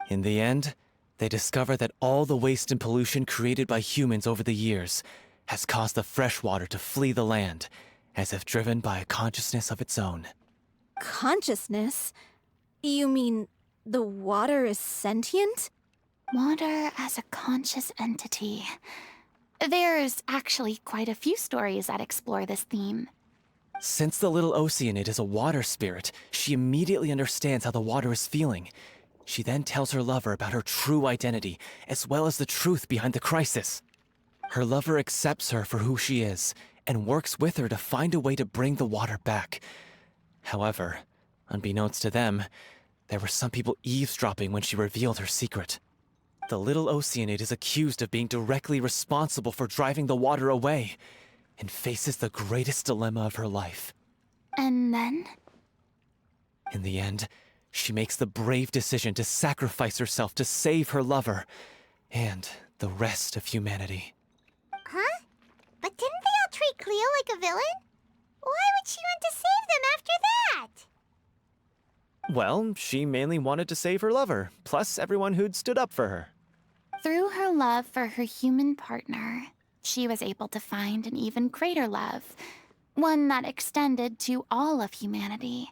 In the end, they discover that all the waste and pollution created by humans over the years has caused the fresh water to flee the land, as if driven by a consciousness of its own. Consciousness? You mean the water is sentient? Water as a conscious entity. There's actually quite a few stories that explore this theme. Since the little Oceanid is a water spirit, she immediately understands how the water is feeling. She then tells her lover about her true identity, as well as the truth behind the crisis. Her lover accepts her for who she is, and works with her to find a way to bring the water back. However, unbeknownst to them, there were some people eavesdropping when she revealed her secret. The little Oceanid is accused of being directly responsible for driving the water away, and faces the greatest dilemma of her life. And then? In the end, she makes the brave decision to sacrifice herself to save her lover, and the rest of humanity. Huh? But didn't they all treat Cleo like a villain? Why would she want to save them after that? Well, she mainly wanted to save her lover, plus everyone who'd stood up for her. Through her love for her human partner, she was able to find an even greater love, one that extended to all of humanity.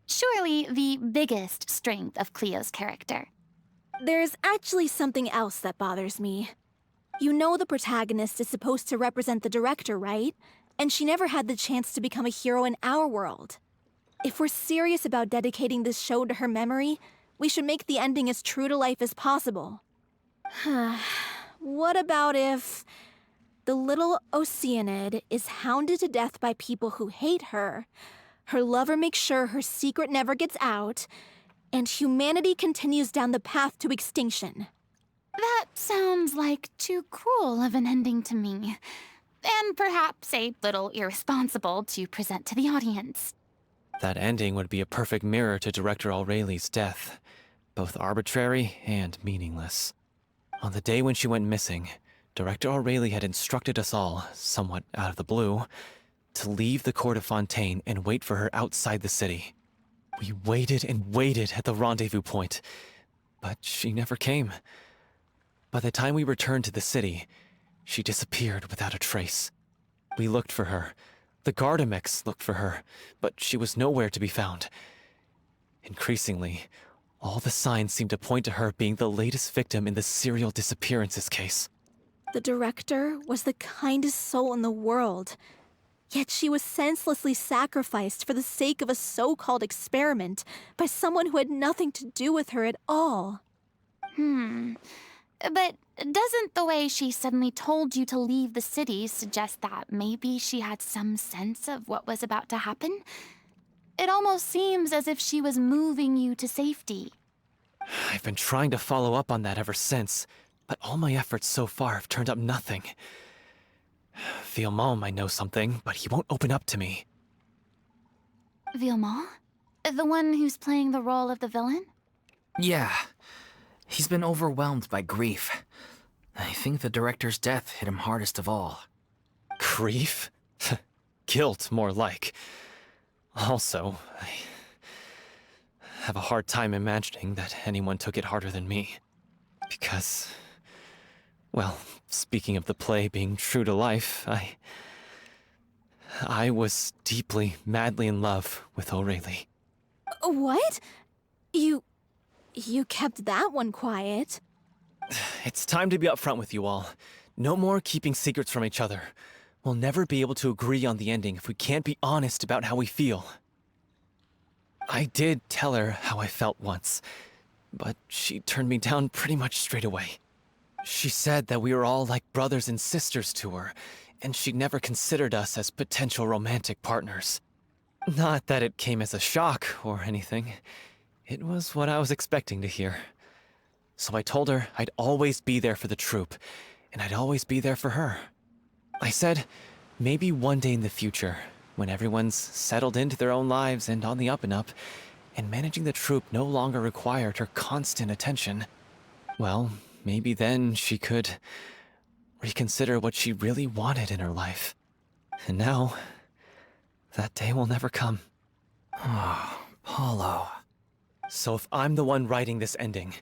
Surely the biggest strength of Cleo's character. There's actually something else that bothers me. You know the protagonist is supposed to represent the director, right? And she never had the chance to become a hero in our world. If we're serious about dedicating this show to her memory, we should make the ending as true to life as possible. What about if the little Oceanid is hounded to death by people who hate her, her lover makes sure her secret never gets out, and humanity continues down the path to extinction? That sounds like too cruel of an ending to me, and perhaps a little irresponsible to present to the audience. That ending would be a perfect mirror to Director Aureli's death, both arbitrary and meaningless. On the day when she went missing, Director Aureli had instructed us all, somewhat out of the blue, to leave the court of Fontaine and wait for her outside the city. We waited and waited at the rendezvous point, but she never came. By the time we returned to the city, she disappeared without a trace. We looked for her. The Gardamex looked for her, but she was nowhere to be found. Increasingly, all the signs seemed to point to her being the latest victim in the serial disappearances case. The director was the kindest soul in the world, yet she was senselessly sacrificed for the sake of a so-called experiment by someone who had nothing to do with her at all. But doesn't the way she suddenly told you to leave the city suggest that maybe she had some sense of what was about to happen? It almost seems as if she was moving you to safety. I've been trying to follow up on that ever since, but all my efforts so far have turned up nothing. Villemont might know something, but he won't open up to me. Villemont? The one who's playing the role of the villain? Yeah. He's been overwhelmed by grief. I think the director's death hit him hardest of all. Grief? Guilt, more like. Also, I have a hard time imagining that anyone took it harder than me. Because, well, speaking of the play being true to life, I was deeply, madly in love with Aurelie. What? You kept that one quiet. It's time to be upfront with you all. No more keeping secrets from each other. We'll never be able to agree on the ending if we can't be honest about how we feel. I did tell her how I felt once, but she turned me down pretty much straight away. She said that we were all like brothers and sisters to her, and she'd never considered us as potential romantic partners. Not that it came as a shock or anything. It was what I was expecting to hear. So I told her I'd always be there for the troupe, and I'd always be there for her. I said, maybe one day in the future, when everyone's settled into their own lives and on the up and up, and managing the troupe no longer required her constant attention, well, maybe then she could reconsider what she really wanted in her life. And now, that day will never come. Oh, Paulo. So if I'm the one writing this ending,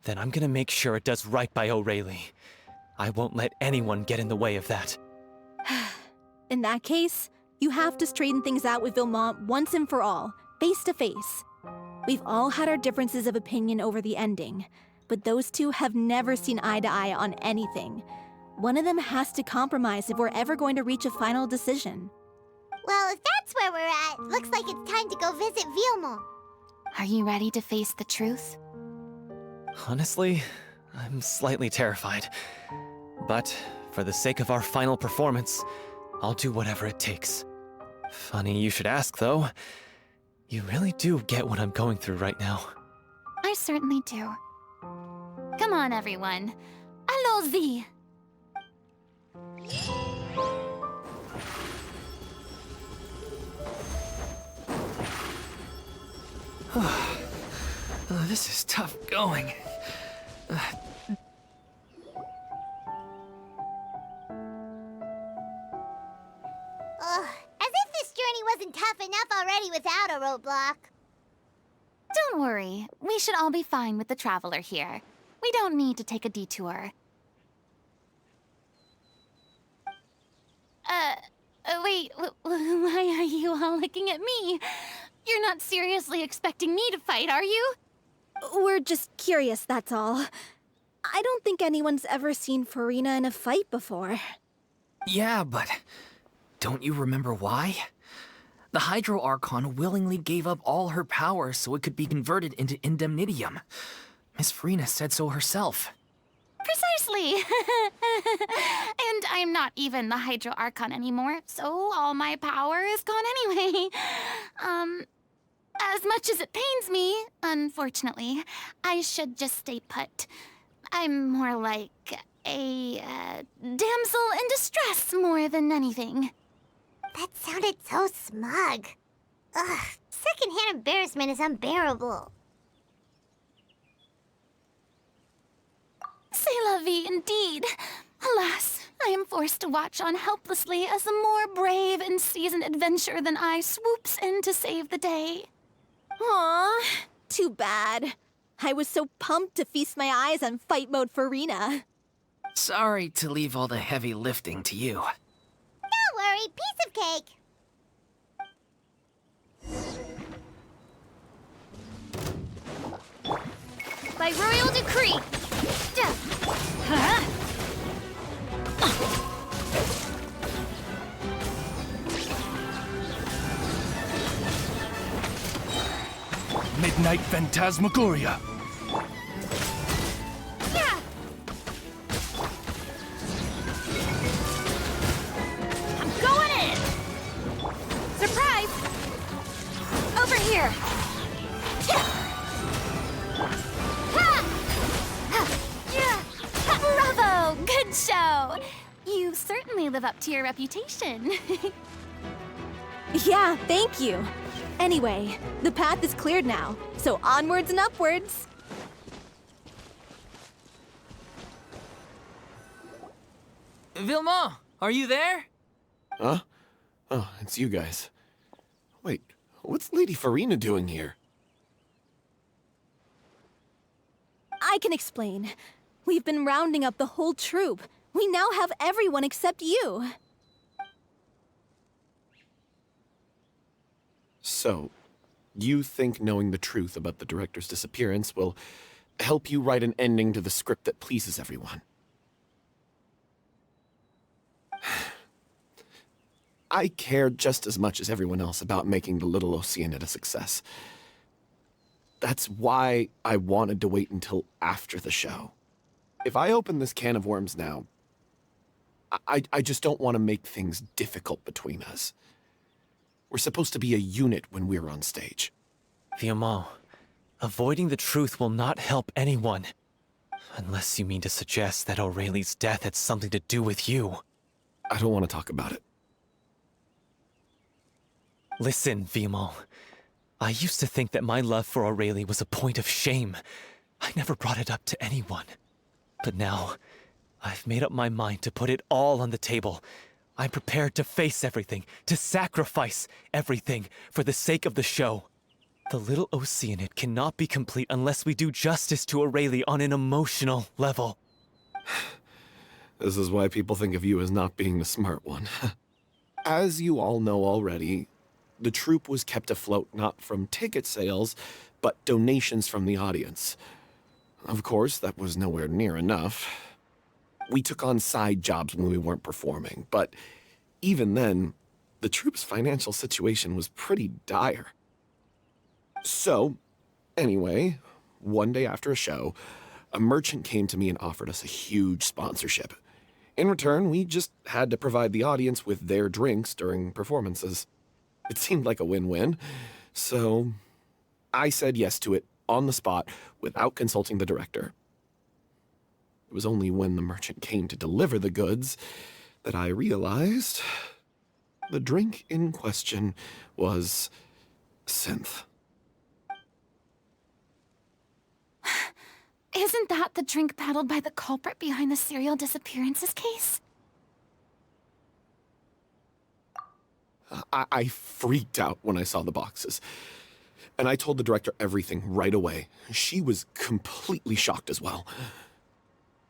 then I'm gonna make sure it does right by Aurelie. I won't let anyone get in the way of that. In that case, you have to straighten things out with Villemont once and for all, face to face. We've all had our differences of opinion over the ending, but those two have never seen eye to eye on anything. One of them has to compromise if we're ever going to reach a final decision. Well, if that's where we're at, looks like it's time to go visit Villemont. Are you ready to face the truth? Honestly, I'm slightly terrified. But for the sake of our final performance, I'll do whatever it takes. Funny you should ask, though. You really do get what I'm going through right now. I certainly do. Come on, everyone. Allons-y! This is tough going. As if this journey wasn't tough enough already without a roadblock. Don't worry. We should all be fine with the Traveler here. We don't need to take a detour. Wait, why are you all looking at me? You're not seriously expecting me to fight, are you? We're just curious, that's all. I don't think anyone's ever seen Furina in a fight before. Yeah, but don't you remember why? The Hydro Archon willingly gave up all her powers so it could be converted into Indemnitium. Miss Furina said so herself. Precisely! And I'm not even the Hydro Archon anymore, so all my power is gone anyway. As much as it pains me, unfortunately, I should just stay put. I'm more like a damsel in distress more than anything. That sounded so smug. Ugh, secondhand embarrassment is unbearable. C'est la vie, indeed. Alas, I am forced to watch on helplessly as a more brave and seasoned adventurer than I swoops in to save the day. Aw, too bad. I was so pumped to feast my eyes on fight mode Furina. Sorry to leave all the heavy lifting to you. Don't worry, piece of cake. By royal decree. Midnight Phantasmagoria. here! Bravo! Good show! You certainly live up to your reputation. Yeah, thank you. Anyway, the path is cleared now, so onwards and upwards. Vilma, are you there? Huh? Oh, it's you guys. Wait, what's Lady Furina doing here? I can explain. We've been rounding up the whole troupe. We now have everyone except you. So, you think knowing the truth about the director's disappearance will help you write an ending to the script that pleases everyone? I care just as much as everyone else about making the Little Oceanid a success. That's why I wanted to wait until after the show. If I open this can of worms now, I just don't want to make things difficult between us. We're supposed to be a unit when we're on stage. Vilma, avoiding the truth will not help anyone. Unless you mean to suggest that Aurelie's death had something to do with you. I don't want to talk about it. Listen, Vilma. I used to think that my love for Aurelie was a point of shame. I never brought it up to anyone. But now, I've made up my mind to put it all on the table. I'm prepared to face everything, to sacrifice everything for the sake of the show. The Little Oceanid cannot be complete unless we do justice to Aurelie on an emotional level. This is why people think of you as not being the smart one. As you all know already, the troupe was kept afloat not from ticket sales, but donations from the audience. Of course, that was nowhere near enough. We took on side jobs when we weren't performing, but even then, the troupe's financial situation was pretty dire. So, anyway, one day after a show, a merchant came to me and offered us a huge sponsorship. In return, we just had to provide the audience with their drinks during performances. It seemed like a win-win, so I said yes to it on the spot without consulting the director. It was only when the merchant came to deliver the goods that I realized the drink in question was synth. Isn't that the drink paddled by the culprit behind the serial disappearances case? I freaked out when I saw the boxes. And I told the director everything right away. She was completely shocked as well.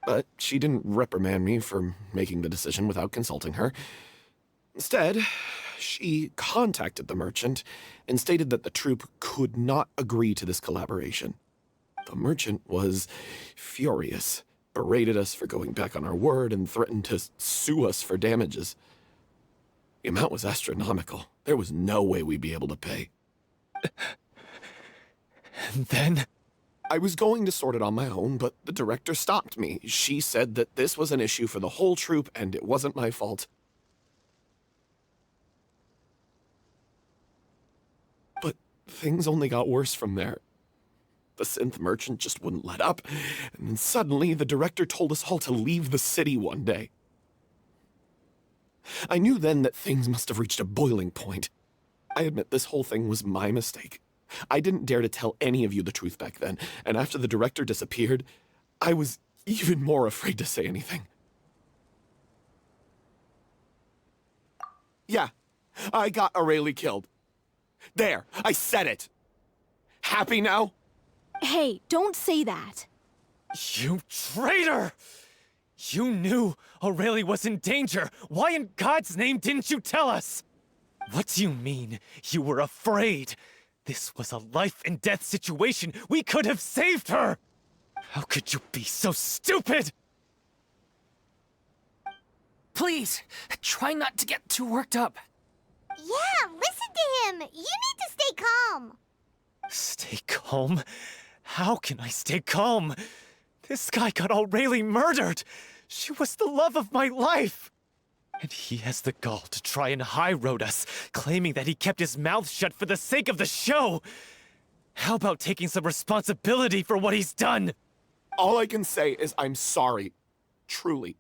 But she didn't reprimand me for making the decision without consulting her. Instead, she contacted the merchant and stated that the troupe could not agree to this collaboration. The merchant was furious, berated us for going back on our word, and threatened to sue us for damages. The amount was astronomical. There was no way we'd be able to pay. And then? I was going to sort it on my own, but the director stopped me. She said that this was an issue for the whole troupe, and it wasn't my fault. But things only got worse from there. The synth merchant just wouldn't let up, and then suddenly the director told us all to leave the city one day. I knew then that things must have reached a boiling point. I admit this whole thing was my mistake. I didn't dare to tell any of you the truth back then, and after the director disappeared, I was even more afraid to say anything. Yeah, I got Aurelie killed. There, I said it. Happy now? Hey, don't say that. You traitor! You knew Aurelie was in danger. Why in God's name didn't you tell us? What do you mean, you were afraid? This was a life and death situation. We could have saved her! How could you be so stupid? Please, try not to get too worked up. Yeah, listen to him. You need to stay calm. Stay calm? How can I stay calm? This guy got Aurelie murdered! She was the love of my life! And he has the gall to try and high-road us, claiming that he kept his mouth shut for the sake of the show! How about taking some responsibility for what he's done? All I can say is I'm sorry. Truly.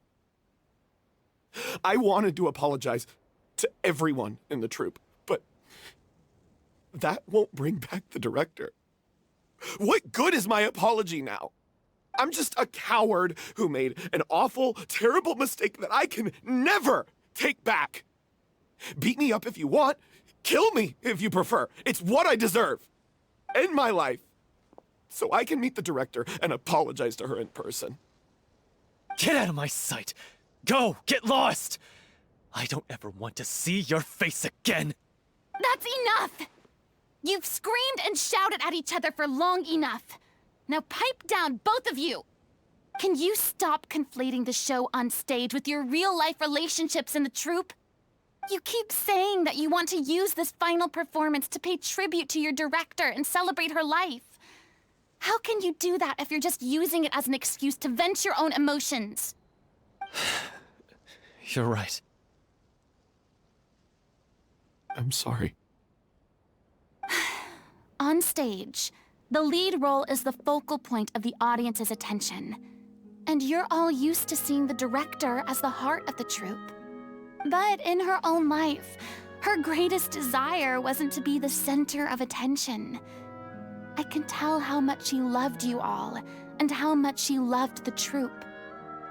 I wanted to apologize to everyone in the troupe, but that won't bring back the director. What good is my apology now? I'm just a coward who made an awful, terrible mistake that I can never take back. Beat me up if you want. Kill me if you prefer. It's what I deserve. End my life. So I can meet the director and apologize to her in person. Get out of my sight! Go! Get lost! I don't ever want to see your face again! That's enough! You've screamed and shouted at each other for long enough. Now pipe down, both of you! Can you stop conflating the show on stage with your real-life relationships in the troupe? You keep saying that you want to use this final performance to pay tribute to your director and celebrate her life. How can you do that if you're just using it as an excuse to vent your own emotions? You're right. I'm sorry. On stage, the lead role is the focal point of the audience's attention. And you're all used to seeing the director as the heart of the troupe. But in her own life, her greatest desire wasn't to be the center of attention. I can tell how much she loved you all, and how much she loved the troupe.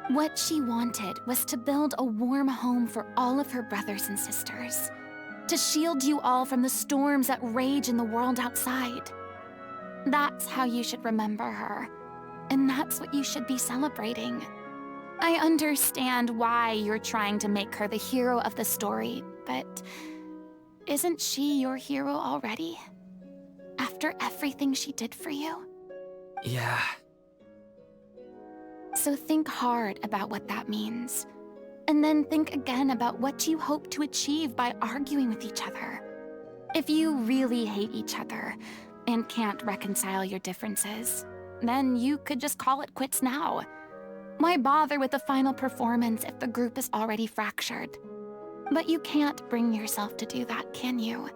What she wanted was to build a warm home for all of her brothers and sisters. To shield you all from the storms that rage in the world outside. That's how you should remember her. And that's what you should be celebrating. I understand why you're trying to make her the hero of the story, but isn't she your hero already? After everything she did for you? Yeah. So think hard about what that means. And then think again about what you hope to achieve by arguing with each other. If you really hate each other and can't reconcile your differences, then you could just call it quits now. Why bother with the final performance if the group is already fractured? But you can't bring yourself to do that, can you?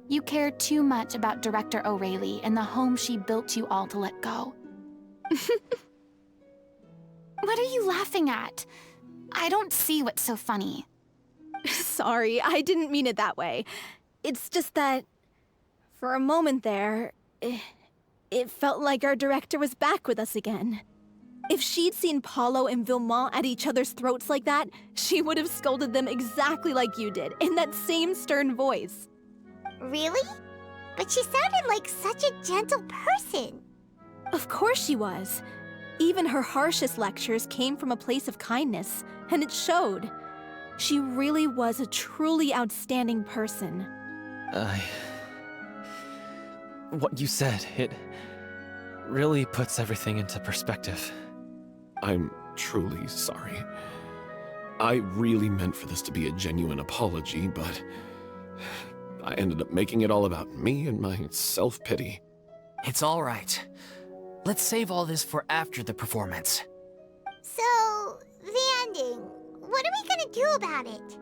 You care too much about Director O'Reilly and the home she built you all to let go. What are you laughing at? I don't see what's so funny. Sorry, I didn't mean it that way. It's just that, for a moment there, it felt like our director was back with us again. If she'd seen Paulo and Vilmont at each other's throats like that, she would have scolded them exactly like you did, in that same stern voice. Really? But she sounded like such a gentle person. Of course she was. Even her harshest lectures came from a place of kindness, and it showed. She really was a truly outstanding person. What you said, it really puts everything into perspective. I'm truly sorry. I really meant for this to be a genuine apology, but I ended up making it all about me and my self-pity. It's all right. Let's save all this for after the performance. So, the ending. What are we gonna do about it?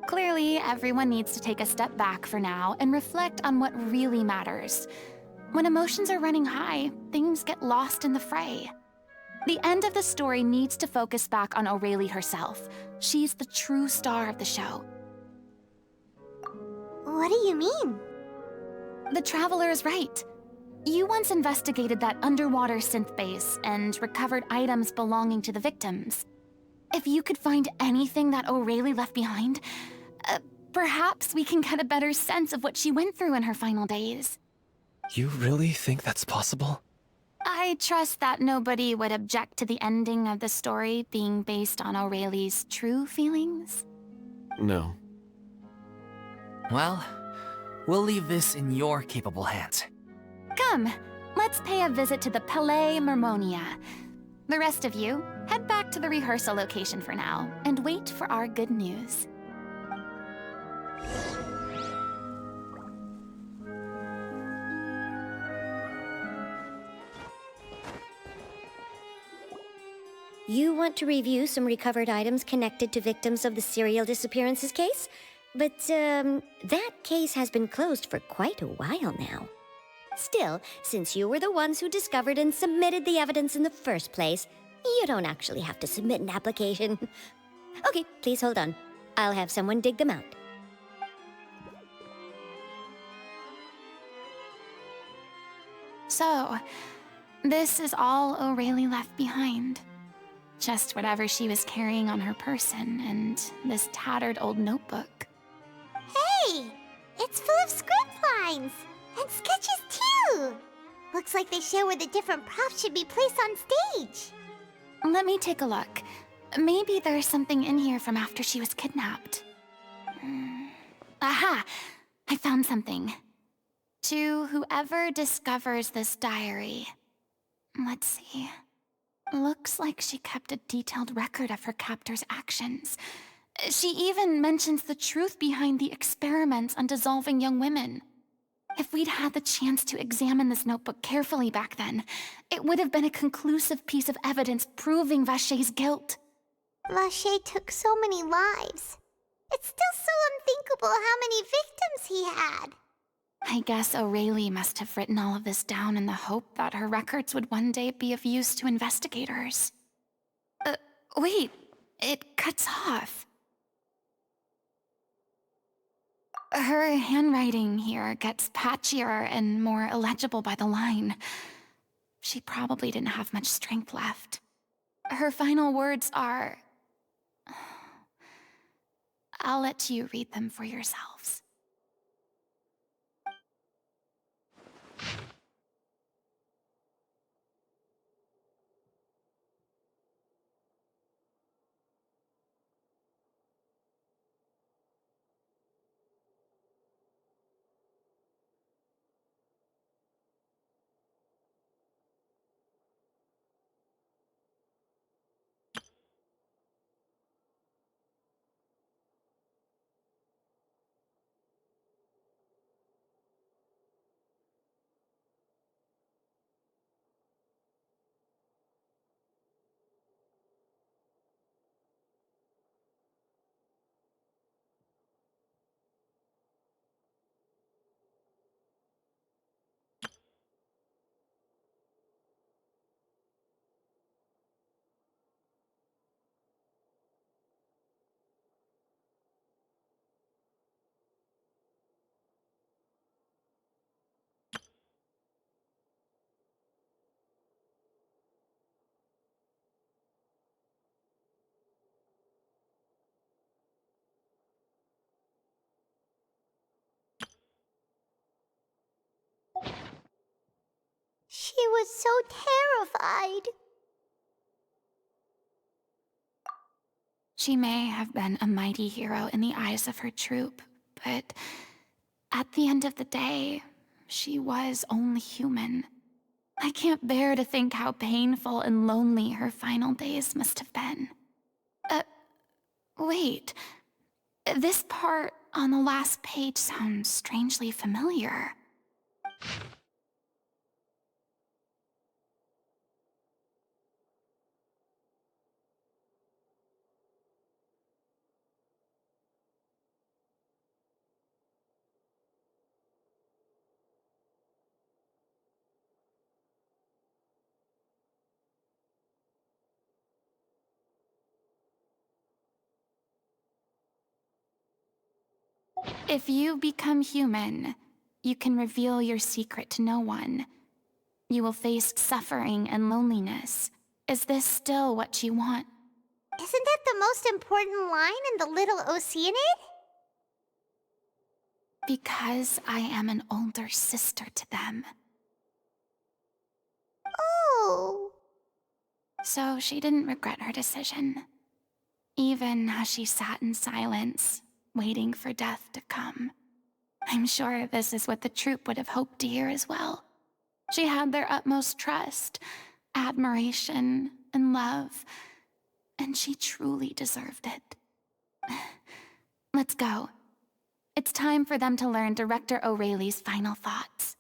Clearly, everyone needs to take a step back for now and reflect on what really matters. When emotions are running high, things get lost in the fray. The end of the story needs to focus back on O'Reilly herself. She's the true star of the show. What do you mean? The Traveler is right. You once investigated that underwater synth base and recovered items belonging to the victims. If you could find anything that O'Reilly left behind, perhaps we can get a better sense of what she went through in her final days. You really think that's possible? I trust that nobody would object to the ending of the story being based on O'Reilly's true feelings. No. Well, we'll leave this in your capable hands. Come, let's pay a visit to the Palais Mermonia. The rest of you, head back to the rehearsal location for now, and wait for our good news. You want to review some recovered items connected to victims of the serial disappearances case? But, that case has been closed for quite a while now. Still, since you were the ones who discovered and submitted the evidence in the first place, you don't actually have to submit an application. Okay, please hold on. I'll have someone dig them out. So, this is all O'Reilly left behind. Just whatever she was carrying on her person and this tattered old notebook. Hey! It's full of script lines! And sketches too! Looks like they show where the different props should be placed on stage. Let me take a look. Maybe there's something in here from after she was kidnapped. Aha! I found something. To whoever discovers this diary. Let's see. Looks like she kept a detailed record of her captor's actions. She even mentions the truth behind the experiments on dissolving young women. If we'd had the chance to examine this notebook carefully back then, it would have been a conclusive piece of evidence proving Vacher's guilt. Vacher took so many lives. It's still so unthinkable how many victims he had. I guess O'Reilly must have written all of this down in the hope that her records would one day be of use to investigators. Wait, it cuts off. Her handwriting here gets patchier and more illegible by the line. She probably didn't have much strength left. Her final words are... I'll let you read them for yourselves. She was so terrified. She may have been a mighty hero in the eyes of her troop, but at the end of the day, she was only human. I can't bear to think how painful and lonely her final days must have been. Wait. This part on the last page sounds strangely familiar. If you become human, you can reveal your secret to no one. You will face suffering and loneliness. Is this still what you want? Isn't that the most important line in the Little Oceanid? Because I am an older sister to them. Oh. So she didn't regret her decision. Even as she sat in silence, waiting for death to come. I'm sure this is what the troop would have hoped to hear as well. She had their utmost trust, admiration, and love, and she truly deserved it. Let's go. It's time for them to learn Director O'Reilly's final thoughts.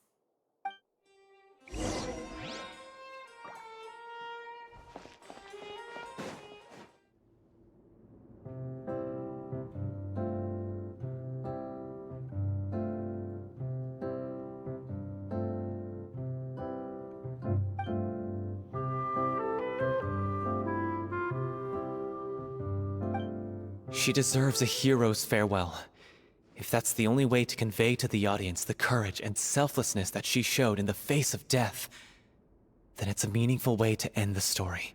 She deserves a hero's farewell. If that's the only way to convey to the audience the courage and selflessness that she showed in the face of death, then it's a meaningful way to end the story.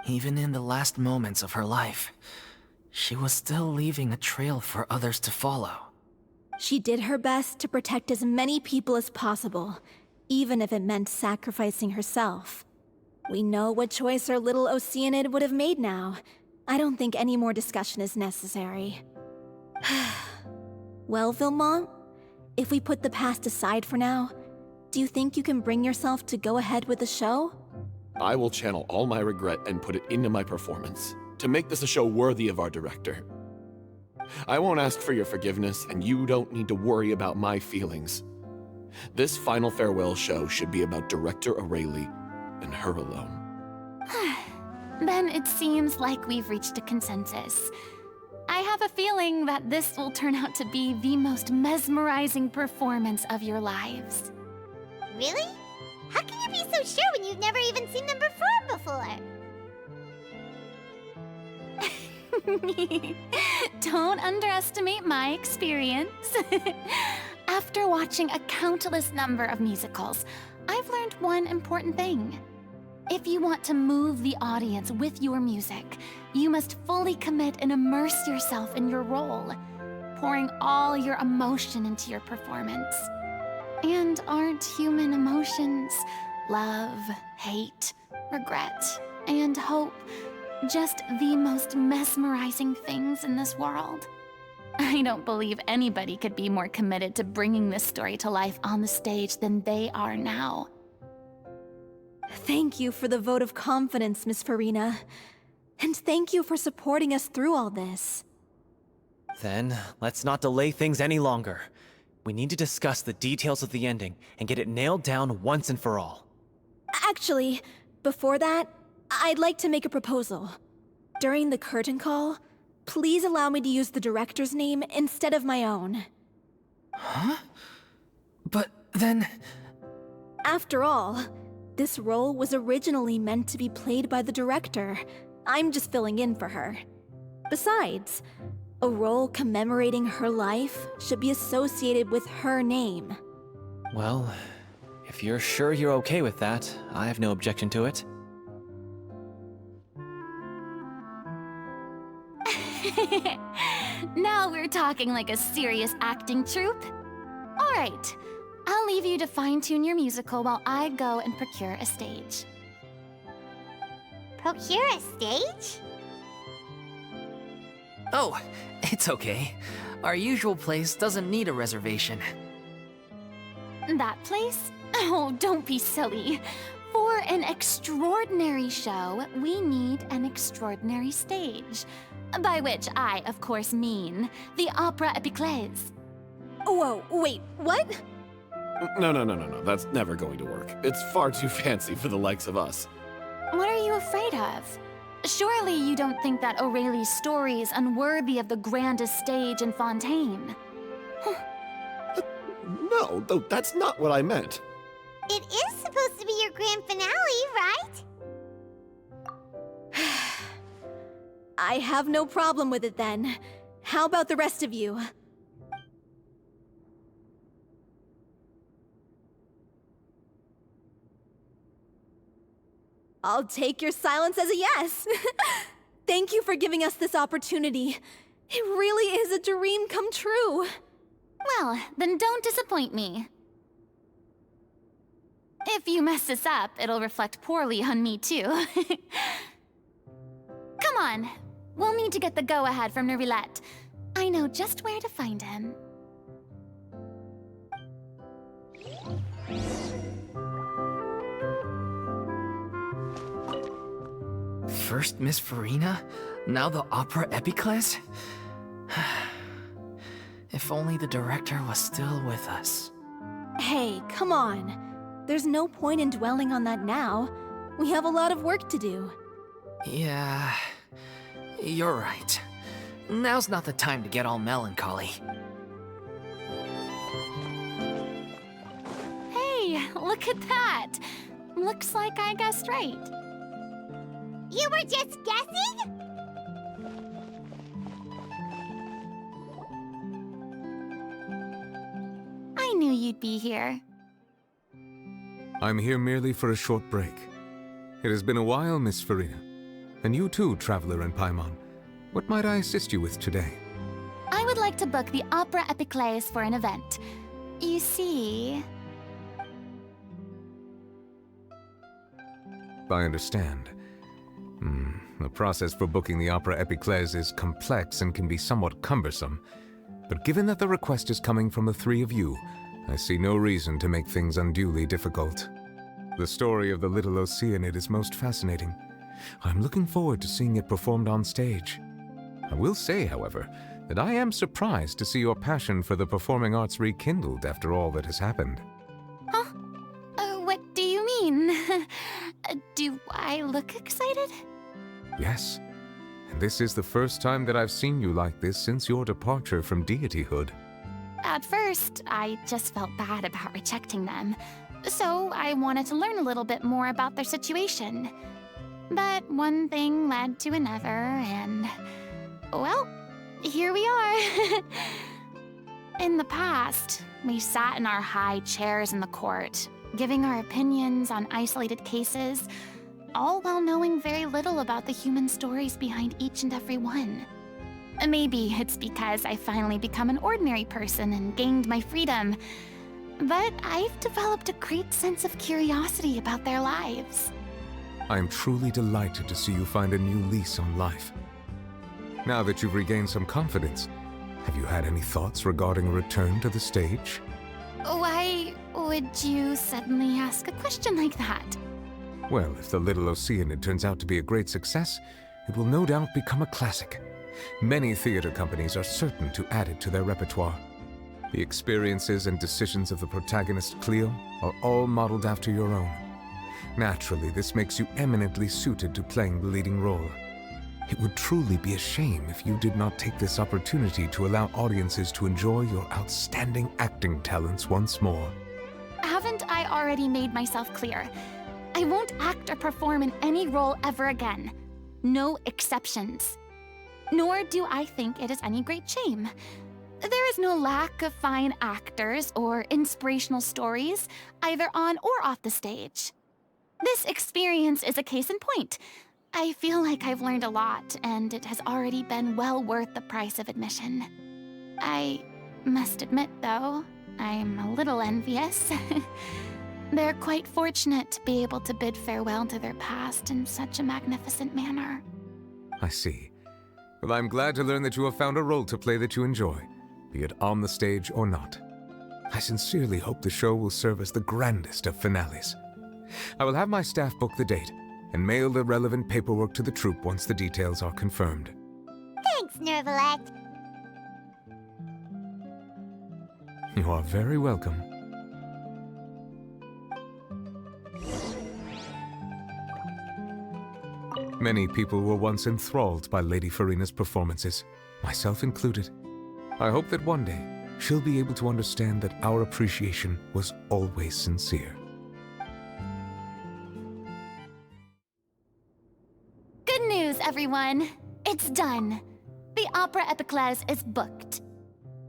Even in the last moments of her life, she was still leaving a trail for others to follow. She did her best to protect as many people as possible, even if it meant sacrificing herself. We know what choice our little Oceanid would have made now. I don't think any more discussion is necessary. Well, Vilmont, if we put the past aside for now, do you think you can bring yourself to go ahead with the show? I will channel all my regret and put it into my performance, to make this a show worthy of our director. I won't ask for your forgiveness, and you don't need to worry about my feelings. This final farewell show should be about Director Aurelie and her alone. Then it seems like we've reached a consensus. I have a feeling that this will turn out to be the most mesmerizing performance of your lives. Really? How can you be so sure when you've never even seen them perform before? Don't underestimate my experience. After watching a countless number of musicals, I've learned one important thing. If you want to move the audience with your music, you must fully commit and immerse yourself in your role, pouring all your emotion into your performance. And aren't human emotions, love, hate, regret, and hope, just the most mesmerizing things in this world? I don't believe anybody could be more committed to bringing this story to life on the stage than they are now. Thank you for the vote of confidence, Miss Furina. And thank you for supporting us through all this. Then, let's not delay things any longer. We need to discuss the details of the ending and get it nailed down once and for all. Actually, before that, I'd like to make a proposal. During the curtain call, please allow me to use the director's name instead of my own. Huh? But then... After all, this role was originally meant to be played by the director. I'm just filling in for her. Besides, a role commemorating her life should be associated with her name. Well, if you're sure you're okay with that, I have no objection to it. Now we're talking like a serious acting troupe. All right, I'll leave you to fine-tune your musical while I go and procure a stage. Procure a stage? Oh, it's okay. Our usual place doesn't need a reservation. That place? Oh, don't be silly. For an extraordinary show, we need an extraordinary stage. By which I, of course, mean the Opera Epiclese. Whoa, wait, what? No. That's never going to work. It's far too fancy for the likes of us. What are you afraid of? Surely you don't think that Aurelie's story is unworthy of the grandest stage in Fontaine. No, that's not what I meant. It is supposed to be your grand finale, right? I have no problem with it then. How about the rest of you? I'll take your silence as a yes. Thank you for giving us this opportunity. It really is a dream come true. Well, then don't disappoint me. If you mess this up, it'll reflect poorly on me too. Come on, we'll need to get the go-ahead from Nervilette. I know just where to find him. First Miss Furina, now the Opera Epiclese? If only the director was still with us. Hey, come on. There's no point in dwelling on that now. We have a lot of work to do. Yeah, you're right. Now's not the time to get all melancholy. Hey, look at that! Looks like I guessed right. You were just guessing? you'd be here. I'm here merely for a short break. It has been a while, Miss Furina. And you too, Traveler in Paimon. What might I assist you with today? I would like to book the Opera Epiclese for an event. You see... I understand. The process for booking the Opera Epiclese is complex and can be somewhat cumbersome. But given that the request is coming from the three of you, I see no reason to make things unduly difficult. The story of the little Oceanid is most fascinating. I'm looking forward to seeing it performed on stage. I will say, however, that I am surprised to see your passion for the performing arts rekindled after all that has happened. Huh? What do you mean? Do I look excited? Yes, and this is the first time that I've seen you like this since your departure from deityhood. At first, I just felt bad about rejecting them, so I wanted to learn a little bit more about their situation. But one thing led to another, and... well, here we are. In the past, we sat in our high chairs in the court, giving our opinions on isolated cases, all while knowing very little about the human stories behind each and every one. Maybe it's because I finally become an ordinary person and gained my freedom, but I've developed a great sense of curiosity about their lives. I am truly delighted to see you find a new lease on life. Now that you've regained some confidence, have you had any thoughts regarding a return to the stage? Why would you suddenly ask a question like that? Well, if the Little Oceanid turns out to be a great success, it will no doubt become a classic. Many theater companies are certain to add it to their repertoire. The experiences and decisions of the protagonist Cleo are all modeled after your own. Naturally, this makes you eminently suited to playing the leading role. It would truly be a shame if you did not take this opportunity to allow audiences to enjoy your outstanding acting talents once more. Haven't I already made myself clear? I won't act or perform in any role ever again. No exceptions. Nor do I think it is any great shame. There is no lack of fine actors or inspirational stories, either on or off the stage. This experience is a case in point. I feel like I've learned a lot, and it has already been well worth the price of admission. I must admit, though, I'm a little envious. They're quite fortunate to be able to bid farewell to their past in such a magnificent manner. I see. Well, I'm glad to learn that you have found a role to play that you enjoy, be it on the stage or not. I sincerely hope the show will serve as the grandest of finales. I will have my staff book the date and mail the relevant paperwork to the troupe once the details are confirmed. Thanks, Nervalette. You are very welcome. Many people were once enthralled by Lady Furina's performances, myself included. I hope that one day she'll be able to understand that our appreciation was always sincere. Good news, everyone. It's done. The Opera Epiclese is booked.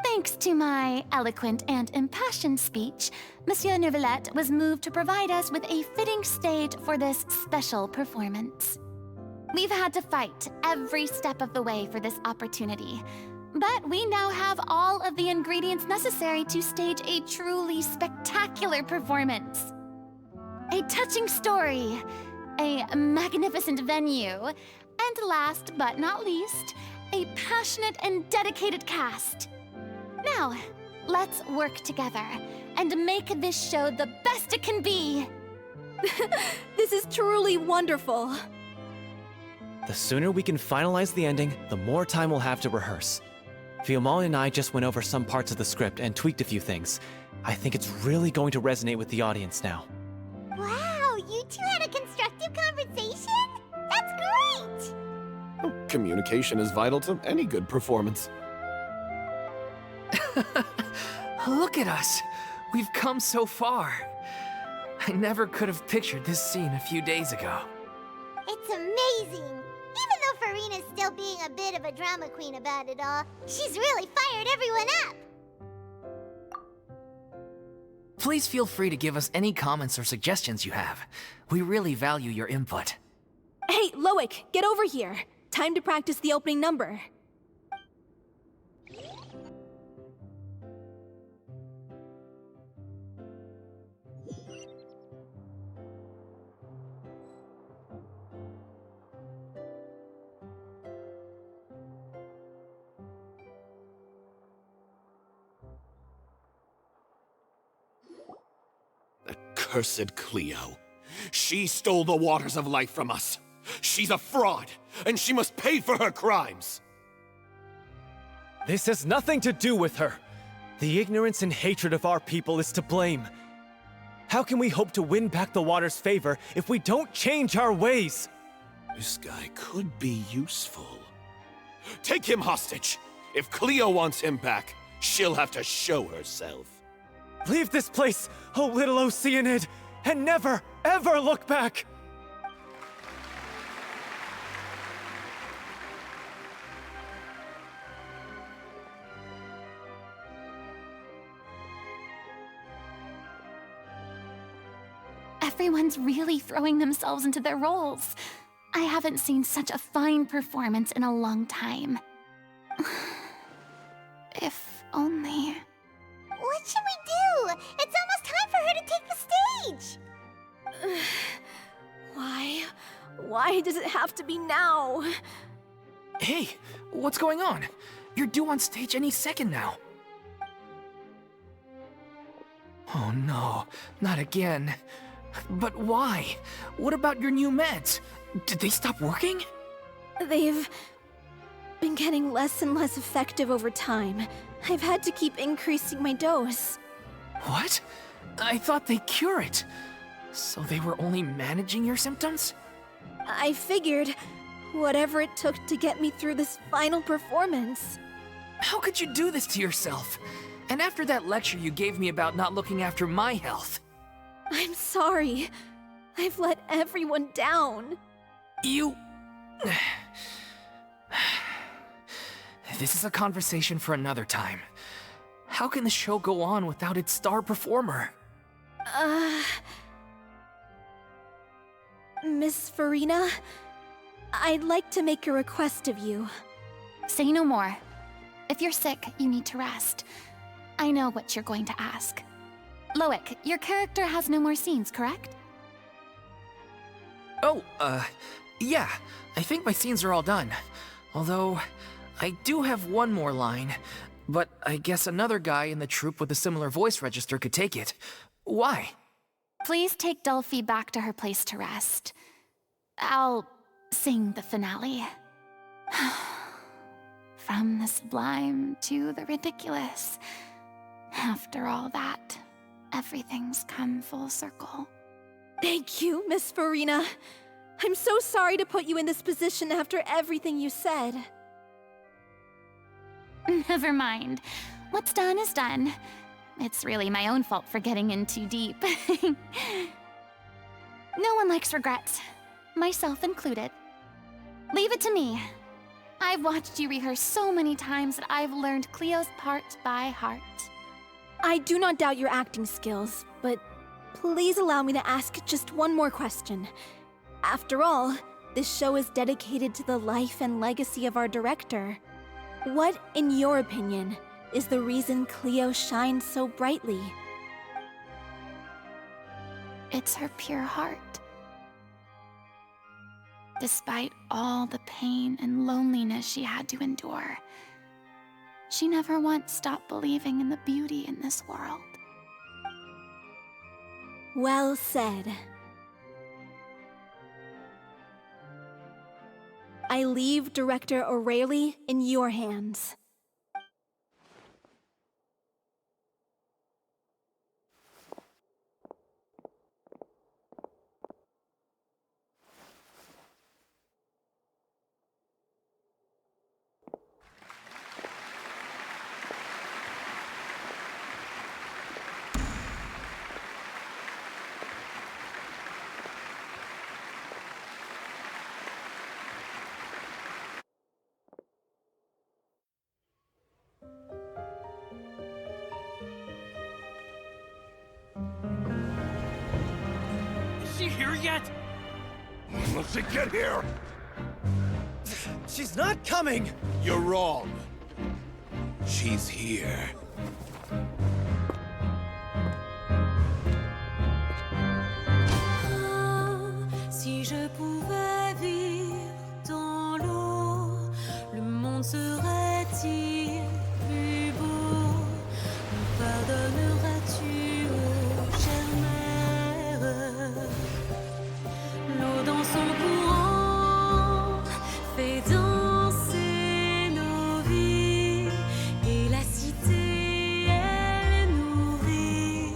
Thanks to my eloquent and impassioned speech, Monsieur Nervalette was moved to provide us with a fitting stage for this special performance. We've had to fight every step of the way for this opportunity, but we now have all of the ingredients necessary to stage a truly spectacular performance. A touching story, a magnificent venue, and last but not least, a passionate and dedicated cast. Now, let's work together and make this show the best it can be. This is truly wonderful. The sooner we can finalize the ending, the more time we'll have to rehearse. Fiamma and I just went over some parts of the script and tweaked a few things. I think it's really going to resonate with the audience now. Wow, you two had a constructive conversation? That's great! Communication is vital to any good performance. Look at us! We've come so far! I never could have pictured this scene a few days ago. It's amazing! Even though Furina's still being a bit of a drama queen about it all, she's really fired everyone up! Please feel free to give us any comments or suggestions you have. We really value your input. Hey, Loic, get over here. Time to practice the opening number. Cursed Cleo. She stole the waters of life from us. She's a fraud, and she must pay for her crimes. This has nothing to do with her. The ignorance and hatred of our people is to blame. How can we hope to win back the water's favor if we don't change our ways? This guy could be useful. Take him hostage. If Cleo wants him back, she'll have to show herself. Leave this place, oh little Oceanid, and never, ever look back! Everyone's really throwing themselves into their roles. I haven't seen such a fine performance in a long time. If only... What should we do? It's almost time for her to take the stage! Why? Why does it have to be now? Hey, what's going on? You're due on stage any second now. Oh no, not again. But why? What about your new meds? Did they stop working? They've been getting less and less effective over time. I've had to keep increasing my dose. What? I thought they cure it. So they were only managing your symptoms? I figured whatever it took to get me through this final performance. How could you do this to yourself? And after that lecture you gave me about not looking after my health. I'm sorry. I've let everyone down. You... This is a conversation for another time. How can the show go on without its star performer? Miss Furina, I'd like to make a request of you. Say no more. If you're sick, you need to rest. I know what you're going to ask. Loic, your character has no more scenes, correct? Oh, yeah. I think my scenes are all done. Although, I do have one more line. But I guess another guy in the troupe with a similar voice register could take it. Why? Please take Delphi back to her place to rest. I'll sing the finale. From the sublime to the ridiculous. After all that, everything's come full circle. Thank you, Miss Furina. I'm so sorry to put you in this position after everything you said. Never mind. What's done is done. It's really my own fault for getting in too deep. No one likes regrets, myself included. Leave it to me. I've watched you rehearse so many times that I've learned Cleo's part by heart. I do not doubt your acting skills, but please allow me to ask just one more question. After all, this show is dedicated to the life and legacy of our director. What, in your opinion, is the reason Cleo shines so brightly? It's her pure heart. Despite all the pain and loneliness she had to endure, she never once stopped believing in the beauty in this world. Well said. I leave Director O'Reilly in your hands. here yet? Let's get here! She's not coming! You're wrong. She's here. Si je pouvais vivre dans l'eau, le monde serait-il plus beau? Me pardonneras-tu, ô chère mère? L'eau dans son courant fait danser nos vies, et la cité elle nourrit,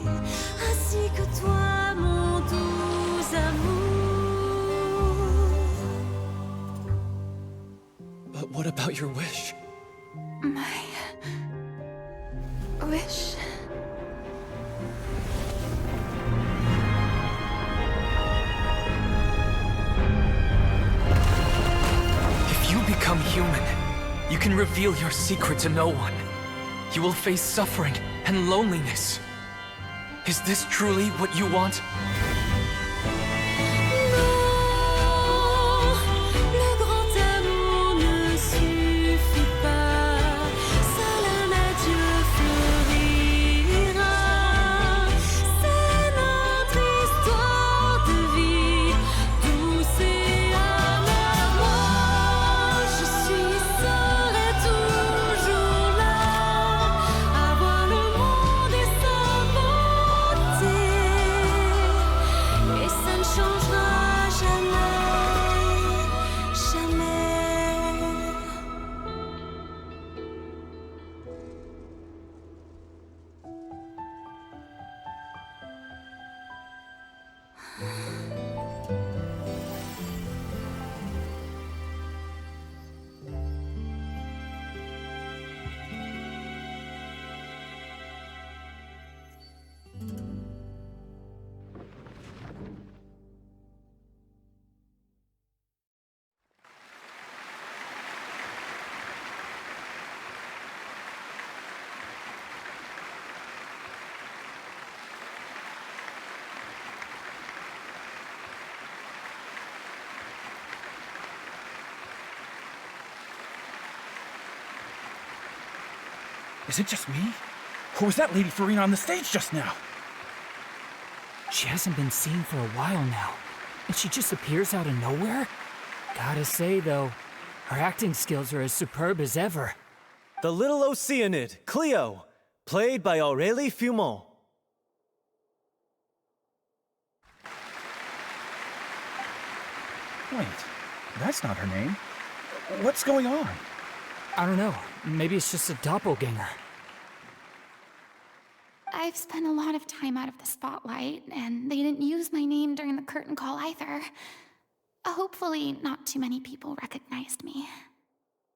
ainsi que toi, mon doux amour. But what about your wish? My wish. If you become human, you can reveal your secret to no one. You will face suffering and loneliness. Is this truly what you want? Le grand amour ne suffit pas, seul un adieu fleurira. C'est notre histoire de vie, douce et amère. Moi, je suis, serai toujours là, à voir le monde et sa beauté, et ça ne changera jamais, jamais. Is it just me? Or was that Lady Furina on the stage just now? She hasn't been seen for a while now, and she just appears out of nowhere? Gotta say, though, her acting skills are as superb as ever. The little Oceanid, Cleo, played by Aurélie Fumont. Wait, that's not her name. What's going on? I don't know, maybe it's just a doppelganger. I've spent a lot of time out of the spotlight, and they didn't use my name during the curtain call either. Hopefully, not too many people recognized me.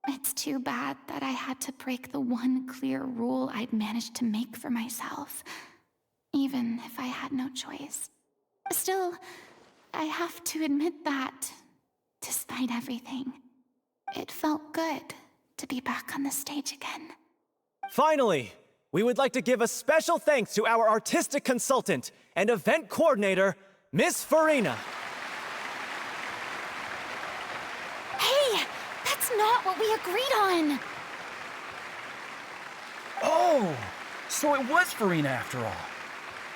It's too bad that I had to break the one clear rule I'd managed to make for myself, even if I had no choice. Still, I have to admit that, despite everything, it felt good to be back on the stage again. Finally, we would like to give a special thanks to our artistic consultant and event coordinator, Miss Furina. Hey, that's not what we agreed on! Oh, so it was Furina after all.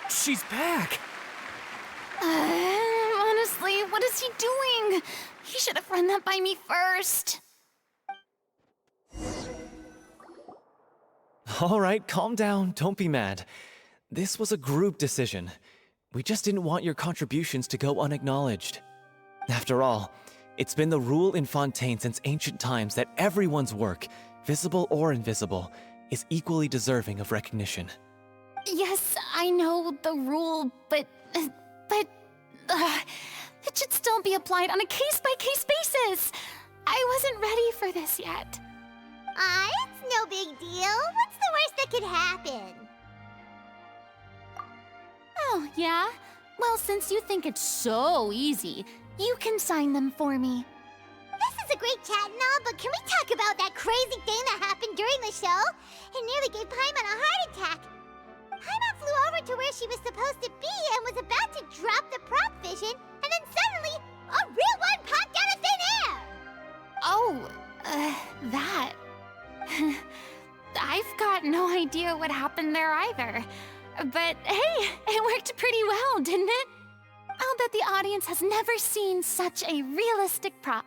She's back! Honestly, what is he doing? He should have run that by me first. All right, calm down, don't be mad. This was a group decision. We just didn't want your contributions to go unacknowledged. After all, it's been the rule in Fontaine since ancient times that everyone's work, visible or invisible, is equally deserving of recognition. Yes, I know the rule, but it should still be applied on a case-by-case basis. I wasn't ready for this yet. It's no big deal. What's the worst that could happen? Oh, yeah? Well, since you think it's so easy, you can sign them for me. This is a great chat and all, but can we talk about that crazy thing that happened during the show? It nearly gave Paimon a heart attack. Paimon flew over to where she was supposed to be and was about to drop the prop vision and then suddenly, a real one popped out of thin air! Oh, that. I've got no idea what happened there either. But hey, it worked pretty well, didn't it? I'll bet the audience has never seen such a realistic prop.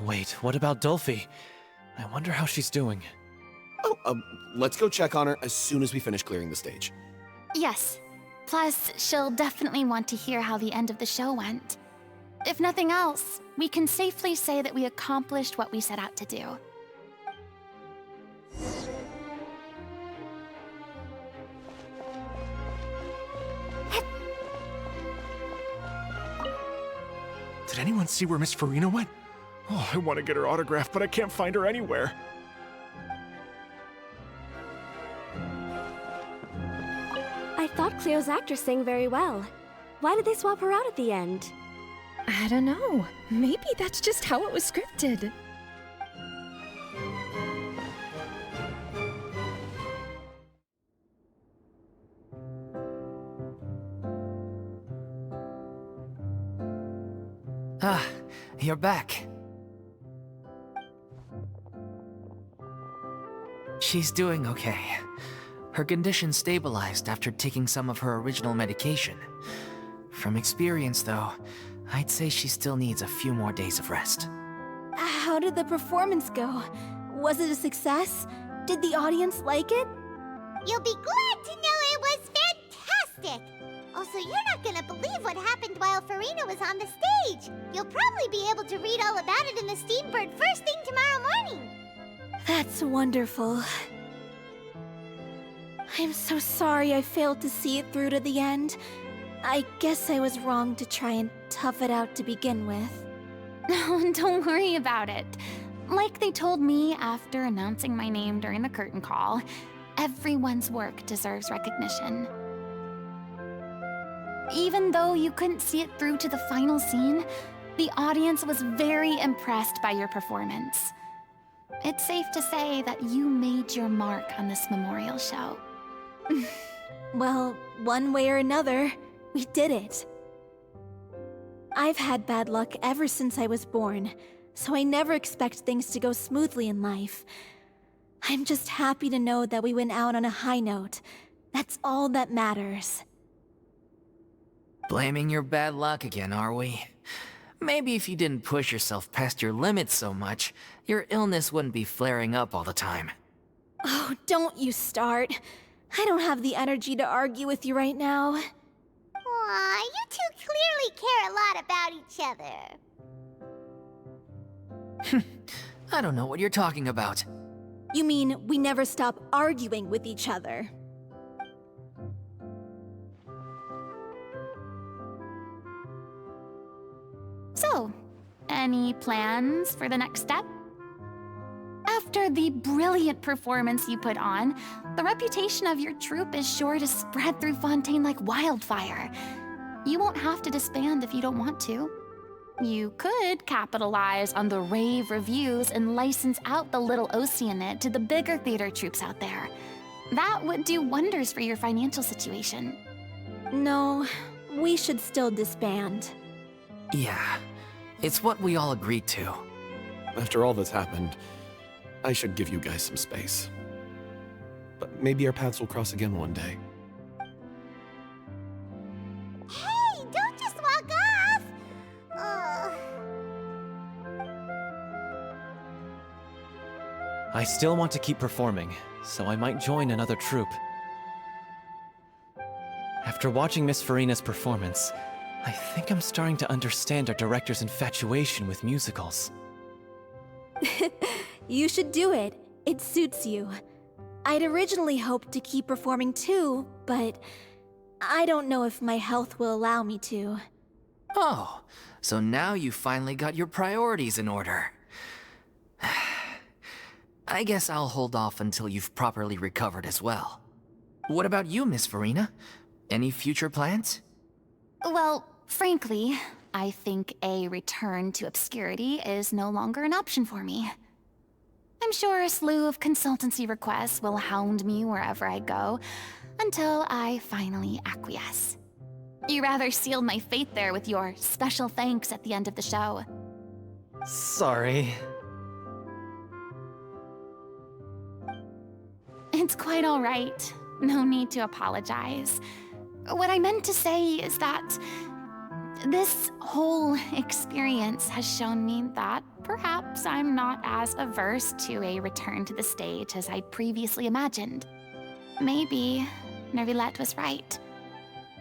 Wait, what about Dolphy? I wonder how she's doing. Oh, let's go check on her as soon as we finish clearing the stage. Yes. Plus, she'll definitely want to hear how the end of the show went. If nothing else, we can safely say that we accomplished what we set out to do. Did anyone see where Miss Furina went? Oh, I want to get her autograph, but I can't find her anywhere. I thought Cleo's actress sang very well. Why did they swap her out at the end? I don't know. Maybe that's just how it was scripted. Ah, you're back. She's doing okay. Her condition stabilized after taking some of her original medication. From experience, though, I'd say she still needs a few more days of rest. How did the performance go? Was it a success? Did the audience like it? You'll be glad to know it was fantastic! Also, you're not gonna believe what happened while Furina was on the stage. You'll probably be able to read all about it in the Steambird first thing tomorrow morning. That's wonderful. I'm so sorry I failed to see it through to the end. I guess I was wrong to try and tough it out to begin with. No, don't worry about it. Like they told me after announcing my name during the curtain call, everyone's work deserves recognition. Even though you couldn't see it through to the final scene, the audience was very impressed by your performance. It's safe to say that you made your mark on this memorial show. Well, one way or another, we did it. I've had bad luck ever since I was born, so I never expect things to go smoothly in life. I'm just happy to know that we went out on a high note. That's all that matters. Blaming your bad luck again, are we? Maybe if you didn't push yourself past your limits so much, your illness wouldn't be flaring up all the time. Oh, don't you start. I don't have the energy to argue with you right now. Aw, you two clearly care a lot about each other. I don't know what you're talking about. You mean we never stop arguing with each other? So, any plans for the next step? After the brilliant performance you put on, the reputation of your troupe is sure to spread through Fontaine like wildfire. You won't have to disband if you don't want to. You could capitalize on the rave reviews and license out the Little Oceanid to the bigger theater troupes out there. That would do wonders for your financial situation. No, we should still disband. Yeah, it's what we all agreed to. After all that's happened, I should give you guys some space. But maybe our paths will cross again one day. Hey, don't just walk off! I still want to keep performing, so I might join another troupe. After watching Miss Furina's performance, I think I'm starting to understand our director's infatuation with musicals. You should do it. It suits you. I'd originally hoped to keep performing too, but I don't know if my health will allow me to. Oh, so now you finally got your priorities in order. I guess I'll hold off until you've properly recovered as well. What about you, Miss Furina? Any future plans? Well, frankly, I think a return to obscurity is no longer an option for me. I'm sure a slew of consultancy requests will hound me wherever I go, until I finally acquiesce. You rather sealed my fate there with your special thanks at the end of the show. Sorry. It's quite all right. No need to apologize. What I meant to say is that this whole experience has shown me that perhaps I'm not as averse to a return to the stage as I'd previously imagined. Maybe Nervilette was right.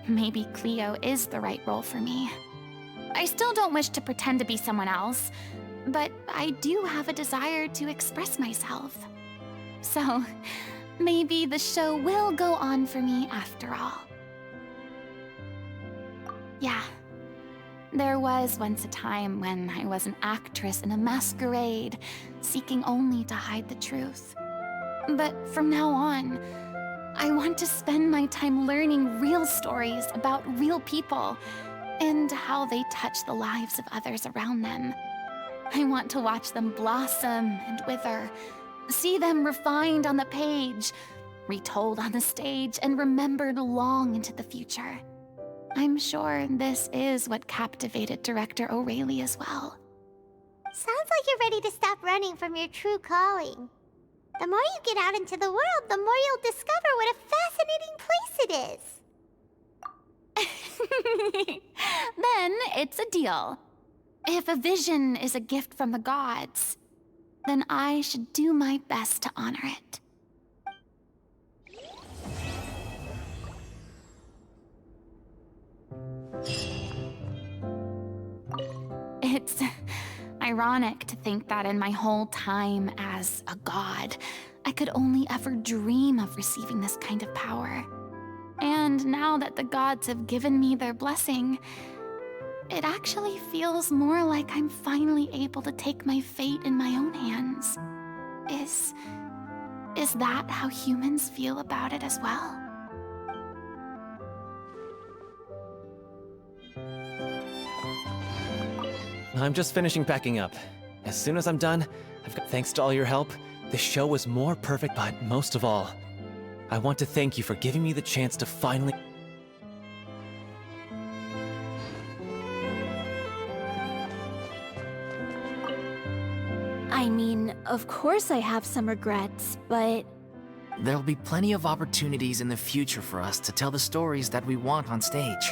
Maybe Cleo is the right role for me. I still don't wish to pretend to be someone else, but I do have a desire to express myself. So, maybe the show will go on for me after all. Yeah. There was once a time when I was an actress in a masquerade, seeking only to hide the truth. But from now on, I want to spend my time learning real stories about real people and how they touch the lives of others around them. I want to watch them blossom and wither, see them refined on the page, retold on the stage, and remembered long into the future. I'm sure this is what captivated director O'Reilly as well. Sounds like you're ready to stop running from your true calling. The more you get out into the world, the more you'll discover what a fascinating place it is. Then it's a deal. If a vision is a gift from the gods, then I should do my best to honor it. It's ironic to think that in my whole time as a god, I could only ever dream of receiving this kind of power. And now that the gods have given me their blessing, it actually feels more like I'm finally able to take my fate in my own hands. Is that how humans feel about it as well? I'm just finishing packing up. As soon as I'm done, thanks to all your help, the show was more perfect, but most of all, I want to thank you for giving me the chance to finally... I mean, of course I have some regrets, but... There'll be plenty of opportunities in the future for us to tell the stories that we want on stage.